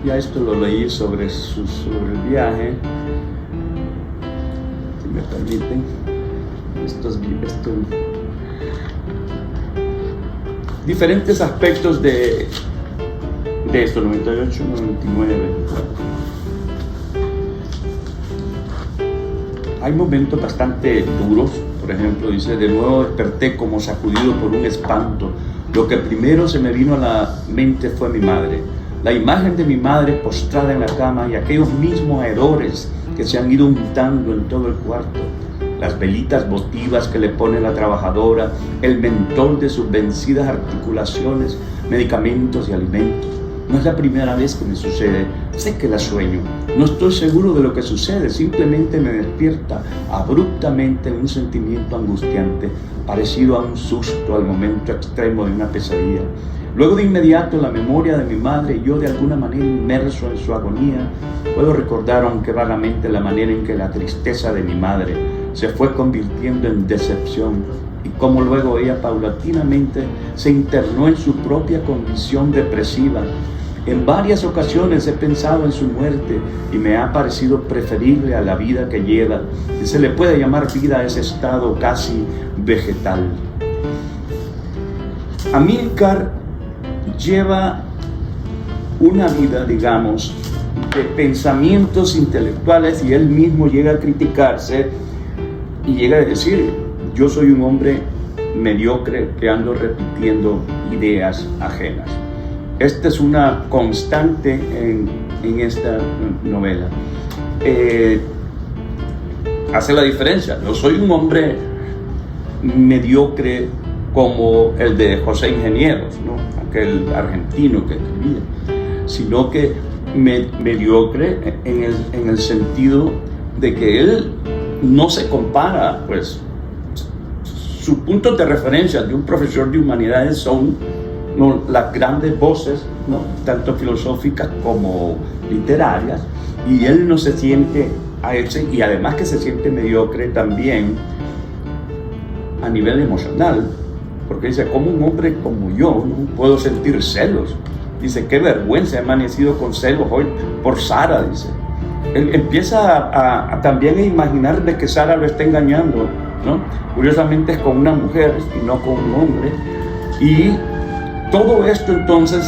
ya esto lo leí sobre el viaje, si me permiten, diferentes aspectos de de esto, 98, 99. Hay momentos bastante duros. Por ejemplo, dice: de nuevo desperté como sacudido por un espanto. Lo que primero se me vino a la mente fue mi madre. La imagen de mi madre postrada en la cama y aquellos mismos hedores que se han ido untando en todo el cuarto. Las velitas votivas que le pone la trabajadora, el mentol de sus vencidas articulaciones, medicamentos y alimentos. No es la primera vez que me sucede, sé que la sueño. No estoy seguro de lo que sucede, simplemente me despierta abruptamente un sentimiento angustiante, parecido a un susto al momento extremo de una pesadilla. Luego de inmediato la memoria de mi madre y yo de alguna manera inmerso en su agonía, puedo recordar aunque vagamente la manera en que la tristeza de mi madre se fue convirtiendo en decepción y cómo luego ella paulatinamente se internó en su propia condición depresiva. En varias ocasiones he pensado en su muerte y me ha parecido preferible a la vida que lleva, que se le puede llamar vida a ese estado casi vegetal. Amílcar lleva una vida, digamos, de pensamientos intelectuales y él mismo llega a criticarse y llega a decir: yo soy un hombre mediocre que ando repitiendo ideas ajenas. Esta es una constante en esta novela. Hace la diferencia. No soy un hombre mediocre como el de José Ingenieros, ¿no? Aquel argentino que escribía, sino que mediocre en el sentido de que él no se compara, pues sus puntos de referencia de un profesor de humanidades son, ¿no?, las grandes voces, ¿no?, tanto filosóficas como literarias, y él no se siente a ese, y además que se siente mediocre también a nivel emocional, porque dice: como un hombre como yo no puedo sentir celos. Dice: qué vergüenza, he amanecido con celos hoy por Sara. Dice, él empieza a también a imaginar de que Sara lo está engañando, ¿no? Curiosamente es con una mujer y no con un hombre, y todo esto entonces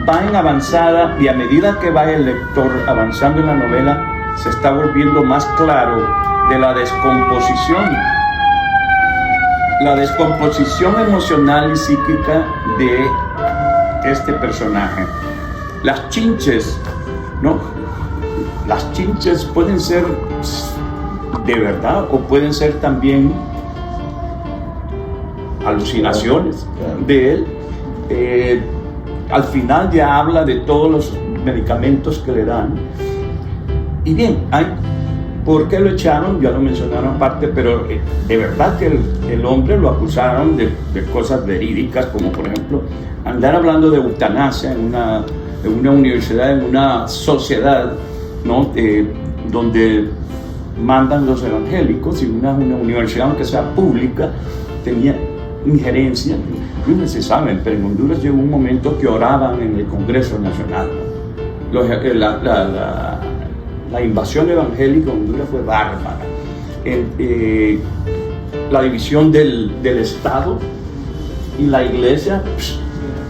va en avanzada, y a medida que va el lector avanzando en la novela se está volviendo más claro de la descomposición emocional y psíquica de este personaje. Las chinches, ¿no? Las chinches pueden ser de verdad o pueden ser también alucinaciones de él. Al final ya habla de todos los medicamentos que le dan. Y bien, ¿por qué lo echaron? Ya lo mencionaron aparte, pero de verdad que el hombre lo acusaron de cosas verídicas, como por ejemplo andar hablando de eutanasia en una universidad, en una sociedad, ¿no?, donde mandan los evangélicos, y una universidad, aunque sea pública, tenía injerencia. No se saben, pero en Honduras llegó un momento que oraban en el Congreso Nacional, ¿no? La invasión evangélica en Honduras fue bárbara. La división del Estado y la iglesia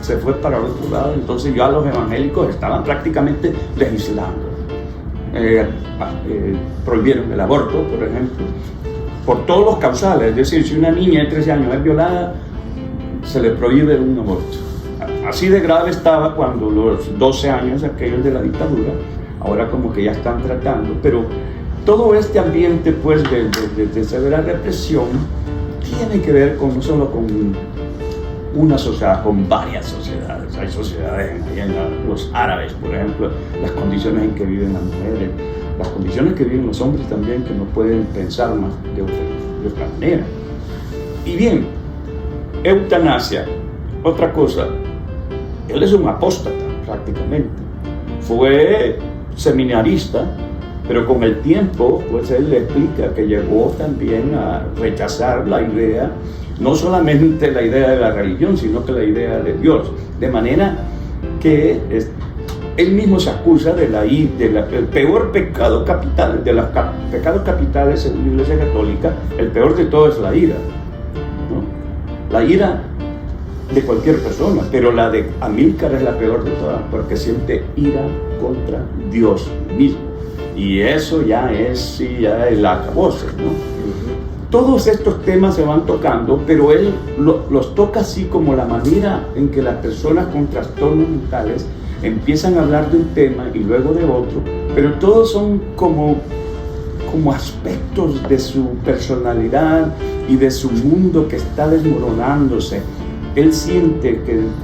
se fue para el otro lado. Entonces ya los evangélicos estaban prácticamente legislando. Prohibieron el aborto, por ejemplo, por todos los causales. Es decir, si una niña de 13 años es violada, se le prohíbe un aborto. Así de grave estaba cuando los 12 años aquellos de la dictadura. Ahora como que ya están tratando, pero todo este ambiente, pues, de severa represión tiene que ver no solo con una sociedad, con varias sociedades. Hay sociedades en los árabes, por ejemplo, las condiciones en que viven las mujeres, las condiciones que viven los hombres también, que no pueden pensar más de otra manera. Y bien, eutanasia, otra cosa, él es un apóstata prácticamente. Fue seminarista, pero con el tiempo, pues él le explica que llegó también a rechazar la idea, no solamente la idea de la religión, sino que la idea de Dios, de manera que él mismo se acusa del peor pecado capital, de los pecados capitales en la Iglesia Católica. El peor de todo es la ira, ¿no? La ira de cualquier persona, pero la de Amílcar es la peor de todas, porque siente ira contra Dios mismo. Y eso ya es el acabose, ¿no? Todos estos temas se van tocando, pero él los toca así como la manera en que las personas con trastornos mentales empiezan a hablar de un tema y luego de otro, pero todos son como aspectos de su personalidad y de su mundo que está desmoronándose. Él siente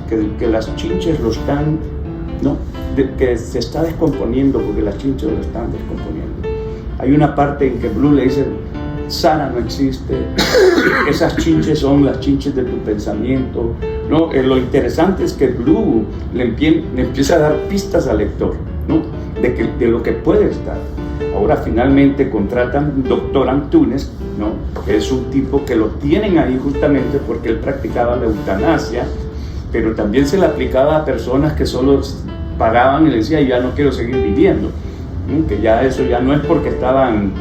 que las chinches lo están, ¿no? Que se está descomponiendo porque las chinches lo están descomponiendo. Hay una parte en que Blue le dice: Sara no existe, esas chinches son las chinches de tu pensamiento, ¿no? Lo interesante es que Blue le empieza a dar pistas al lector, ¿no? de lo que puede estar. Ahora finalmente contratan al doctor Antunes, ¿no? Que es un tipo que lo tienen ahí justamente porque él practicaba la eutanasia, pero también se le aplicaba a personas que solo pagaban y le decían: ya no quiero seguir viviendo, ¿no? Que ya eso ya no es porque estaban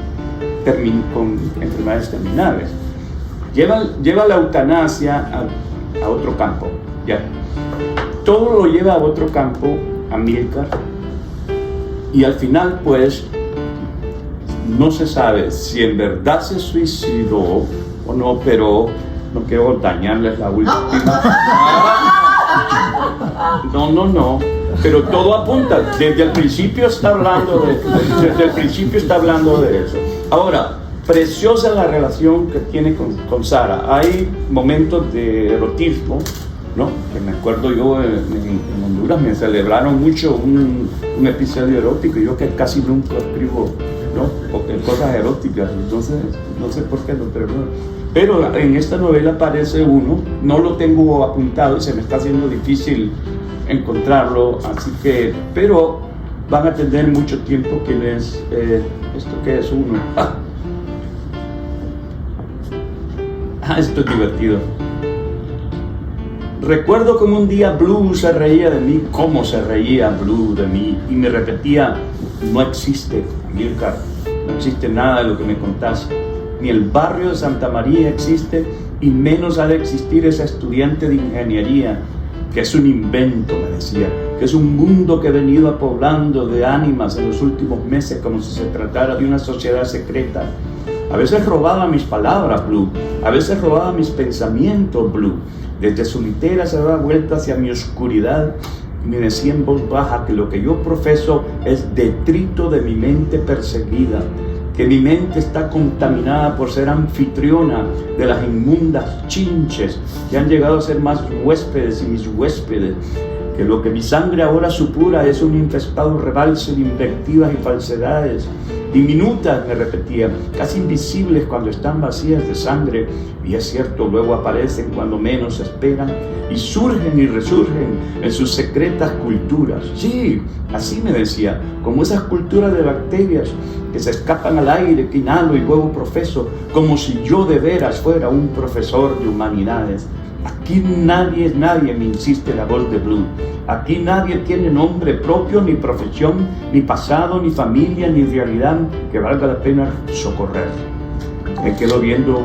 con enfermedades terminales. Lleva la eutanasia a otro campo, ya. Todo lo lleva a otro campo, Amílcar, y al final pues no se sabe si en verdad se suicidó o no, pero no quiero dañarles la última. No, pero todo apunta, desde el principio está hablando de eso. Ahora, preciosa la relación que tiene con Sara. Hay momentos de erotismo, ¿no? Que me acuerdo yo en Honduras me celebraron mucho un episodio erótico, y yo que casi nunca escribo, ¿no? Cosas eróticas, entonces no sé por qué no, pero en esta novela aparece uno, no lo tengo apuntado y se me está haciendo difícil encontrarlo, así que, pero van a tener mucho tiempo. ¿Quién es? ¿Esto qué es uno? Esto es divertido. Recuerdo como un día Blue se reía de mí, cómo se reía Blue de mí, y me repetía: no existe, Amílcar, no existe nada de lo que me contaste, ni el barrio de Santa María existe, y menos ha de existir esa estudiante de ingeniería, que es un invento, me decía, que es un mundo que he venido apoblando de ánimas en los últimos meses, como si se tratara de una sociedad secreta. A veces robaba mis palabras, Blue, a veces robaba mis pensamientos, Blue. Desde su litera se daba vuelta hacia mi oscuridad y me decía en voz baja que lo que yo profeso es detrito de mi mente perseguida, que mi mente está contaminada por ser anfitriona de las inmundas chinches que han llegado a ser más huéspedes y mis huéspedes, que lo que mi sangre ahora supura es un infestado rebalse de invectivas y falsedades, diminutas, me repetía, casi invisibles cuando están vacías de sangre, y es cierto, luego aparecen cuando menos esperan y surgen y resurgen en sus secretas culturas. Sí, así me decía, como esas culturas de bacterias que se escapan al aire, que inhalo y luego profeso, como si yo de veras fuera un profesor de humanidades. Aquí nadie me insiste la voz de Blue. Aquí nadie tiene nombre propio, ni profesión, ni pasado, ni familia, ni realidad que valga la pena socorrer. Me quedo viendo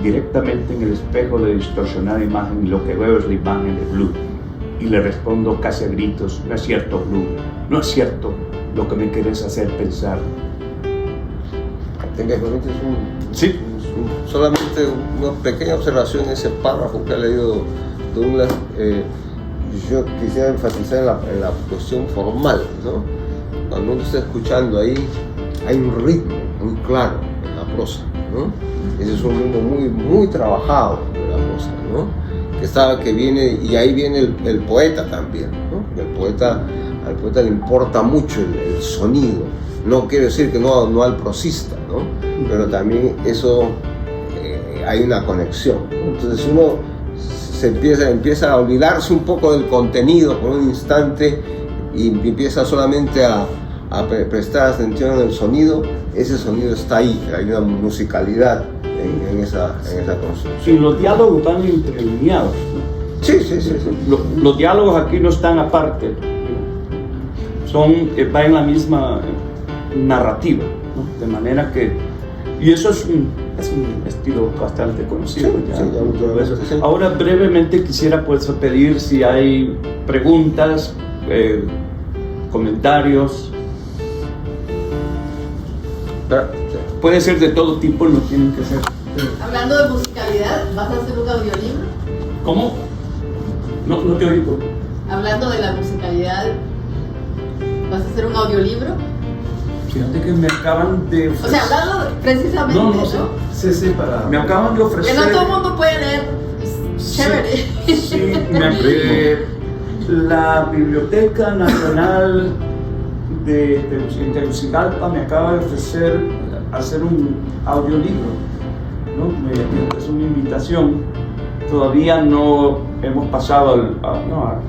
directamente en el espejo de distorsionada imagen, y lo que veo es la imagen de Blue. Y le respondo casi a gritos: no es cierto, Blue, no es cierto lo que me querés hacer pensar. ¿Te permites Sí. Solamente una pequeña observación en ese párrafo que ha leído Douglas. Yo quisiera enfatizar en la cuestión formal, ¿no? Cuando uno está escuchando ahí, hay un ritmo muy claro en la prosa, ¿no? Ese es un ritmo muy trabajado en la prosa, ¿no? Que viene, y ahí viene el poeta también, ¿no? Al poeta le importa mucho el sonido. No quiero decir que no al prosista, ¿no? Pero también eso, hay una conexión, ¿no? Entonces uno se empieza a olvidarse un poco del contenido por un instante y empieza solamente a prestar atención al sonido. Ese sonido está ahí, hay una musicalidad en esa construcción. Y los diálogos van interlineados, ¿no? Sí. Los diálogos aquí no están aparte, va en la misma narrativa, ¿no? De manera que, y eso es Es un estilo bastante conocido ya. Sí, Todo eso. sí. Ahora brevemente quisiera pues pedir si hay preguntas, comentarios. Puede ser de todo tipo, no tienen que ser. Hablando de musicalidad, ¿vas a hacer un audiolibro? ¿Cómo? No te oigo. Hablando de la musicalidad, ¿vas a hacer un audiolibro? Fíjate que me acaban de ofrecer. O sea, hablando precisamente, No, ¿no? no sé. Sí, para... Me acaban de Que ofrecer. no todo el mundo puede leer. Sí, Chévere. Sí, la Biblioteca Nacional de Tegucigalpa me acaba de ofrecer hacer un audiolibro, ¿no? Es una invitación. Todavía no hemos pasado no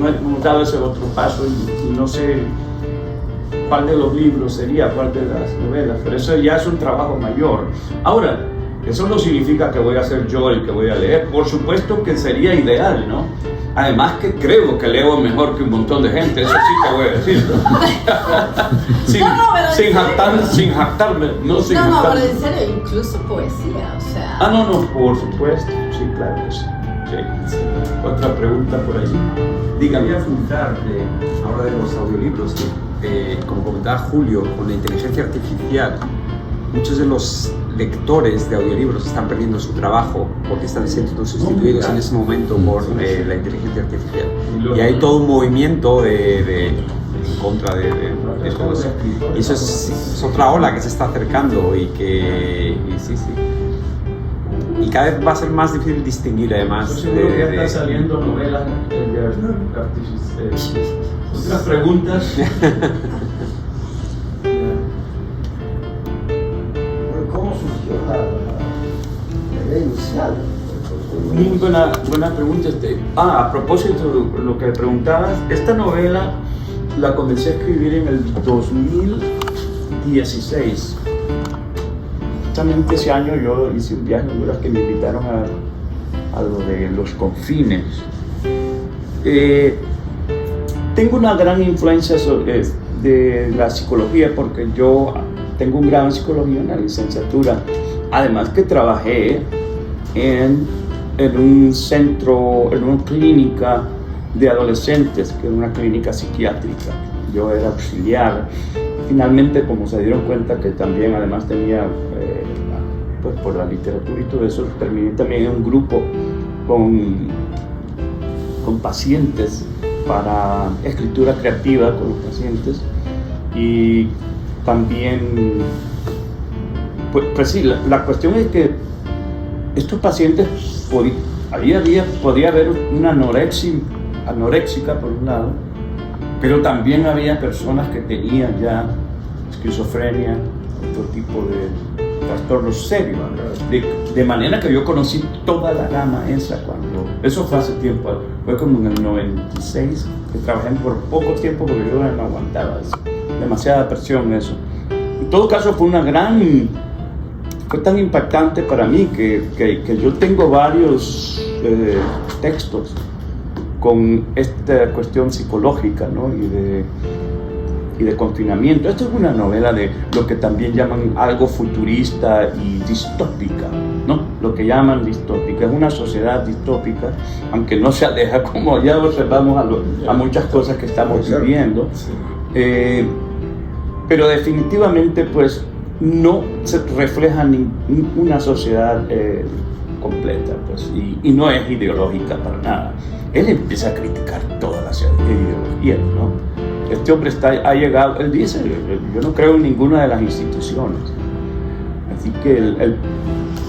hemos dado ese otro paso y no sé cuál de los libros sería, cuál de las novelas, pero eso ya es un trabajo mayor. Ahora, eso no significa que voy a ser yo el que voy a leer, por supuesto que sería ideal, ¿no? Además que creo que leo mejor que un montón de gente, eso sí te voy a decir, ¿no? sin jactarme. No, pero en serio, incluso poesía, o sea... No, por supuesto, sí, claro que sí. Sí. Otra pregunta por ahí. Dígame. Quería preguntarte, ahora de los audiolibros, como comentaba Julio, con la inteligencia artificial, muchos de los lectores de audiolibros están perdiendo su trabajo porque están siendo sustituidos en ese momento por la inteligencia artificial. Y hay todo un movimiento en contra de todo eso. Y eso es otra ola que se está acercando y sí. Y cada vez va a ser más difícil distinguir, además. Yo seguro que ya están saliendo novelas artificiales. Otras preguntas. ¿Cómo surgió la idea inicial? Muy buena pregunta. A propósito de lo que preguntabas, esta novela la comencé a escribir en el 2016. Justamente ese año yo hice un viaje a Honduras que me invitaron a lo de los confines. Tengo una gran influencia de la psicología porque yo tengo un grado en psicología en la licenciatura. Además que trabajé en un centro, en una clínica de adolescentes, que era una clínica psiquiátrica. Yo era auxiliar. Finalmente, como se dieron cuenta que también además tenía, pues por la literatura y todo eso, terminé también en un grupo con pacientes para escritura creativa con los pacientes. Y también, pues sí, la cuestión es que estos pacientes podía haber una anoréxica por un lado, pero también había personas que tenían ya esquizofrenia, otro tipo de trastornos serios, de manera que yo conocí toda la gama esa eso fue hace tiempo, fue como en el 96, que trabajé por poco tiempo porque yo no aguantaba eso, demasiada presión eso. En todo caso fue tan impactante para mí que yo tengo varios textos con esta cuestión psicológica, ¿no? y de confinamiento. Esto es una novela de lo que también llaman algo futurista y distópica, ¿no? Lo que llaman distópica. Es una sociedad distópica, aunque no se aleja, como ya observamos, a muchas cosas que estamos viviendo. Pero definitivamente, pues, no se refleja una sociedad completa, pues, y no es ideológica para nada. Él empieza a criticar todas las ideologías, ¿no? Este hombre ha llegado, él dice, yo no creo en ninguna de las instituciones. Así que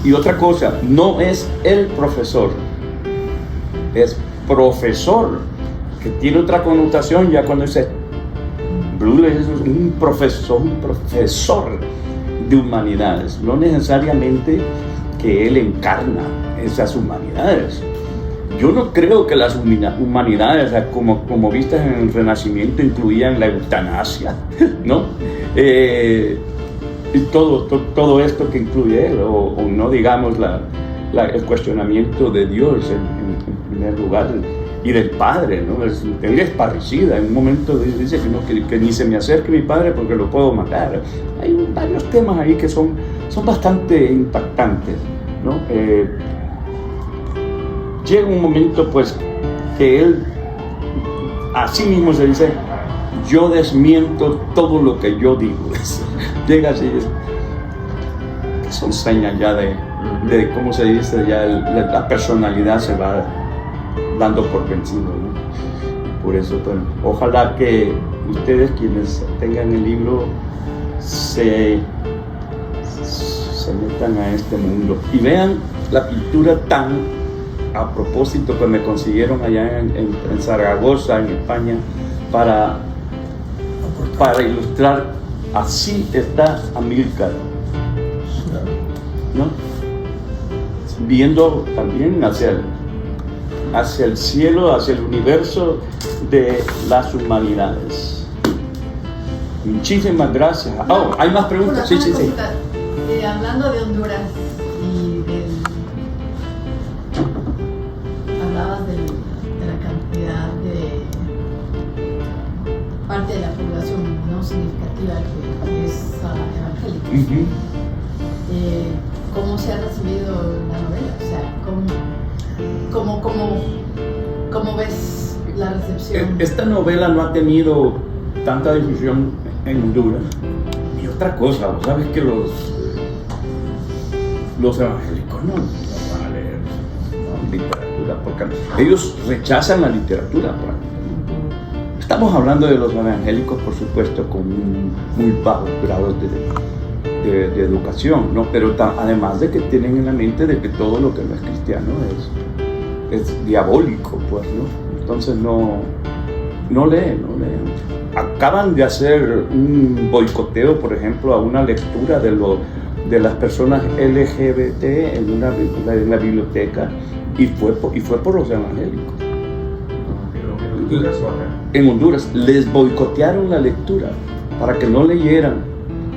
y otra cosa, no es el profesor, es profesor, que tiene otra connotación ya cuando dice, Blue es un profesor de humanidades, no necesariamente que él encarna esas humanidades. Yo no creo que las humanidades, como vistas en el Renacimiento, incluían la eutanasia, ¿no? Y todo esto que incluye él, o no digamos el cuestionamiento de Dios en primer lugar, y del Padre, ¿no? Él es parricida, en un momento dice que ni se me acerque mi Padre porque lo puedo matar. Hay varios temas ahí que son son bastante impactantes, ¿no? Llega un momento pues que él a sí mismo se dice: yo desmiento todo lo que yo digo. Llega así, que son señas ya de cómo se dice, ya la personalidad se va dando por vencido, ¿no? Por eso, bueno, ojalá que ustedes, quienes tengan el libro, se metan a este mundo y vean la pintura tan a propósito que me consiguieron allá en Zaragoza, en España, para ilustrar. Así está Amílcar, ¿no? Viendo también hacia el cielo, hacia el universo de las humanidades. Muchísimas gracias. Oh, ¿hay más preguntas? Sí. Hablando de Honduras y hablabas de la cantidad de parte de la población no significativa que es evangélica. ¿Cómo se ha recibido la novela? O sea, ¿cómo ves la recepción? Esta novela no ha tenido tanta difusión en Honduras. Y otra cosa, ¿sabes que los evangélicos no van a leer literatura? Porque ellos rechazan la literatura. Estamos hablando de los evangélicos, por supuesto, con muy bajos grados de educación, ¿no? Pero además de que tienen en la mente de que todo lo que no es cristiano es diabólico, pues, ¿no? Entonces no leen. Acaban de hacer un boicoteo, por ejemplo, a una lectura de las personas LGBT en la biblioteca, y fue por los evangélicos. ¿En Honduras o acá? En Honduras les boicotearon la lectura para que no leyeran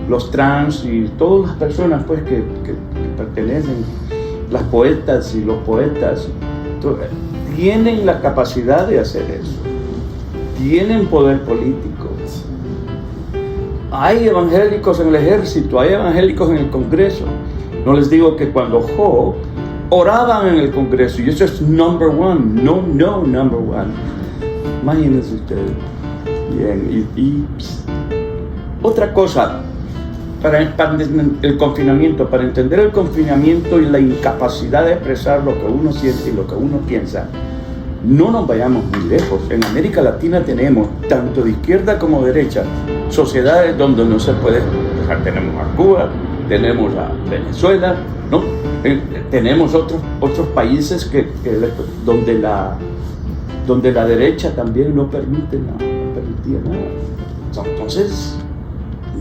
los trans y todas las personas pues que pertenecen, las poetas y los poetas. Tienen la capacidad de hacer eso, tienen poder político. Hay evangélicos en el ejército, hay evangélicos en el Congreso. No les digo que cuando oraban en el Congreso, y eso es number one. Imagínense ustedes. Bien, y otra cosa, para el confinamiento, para entender el confinamiento y la incapacidad de expresar lo que uno siente y lo que uno piensa, no nos vayamos muy lejos. En América Latina tenemos, tanto de izquierda como de derecha, sociedades donde no se puede expresar. Tenemos a Cuba, tenemos a Venezuela, ¿no? Tenemos otros países donde la derecha también no permitía nada. Entonces,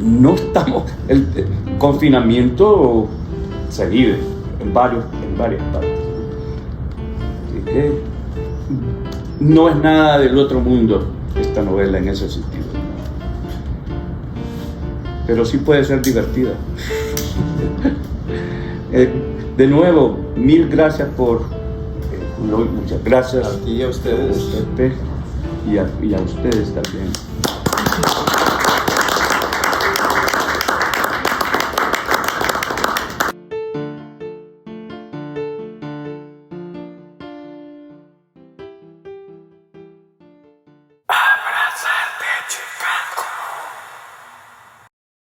no estamos. El confinamiento se vive en varias partes. Así que no es nada del otro mundo esta novela en ese sentido. Pero sí puede ser divertida. De nuevo, mil gracias muchas gracias a ti y a ustedes. Y a ustedes también.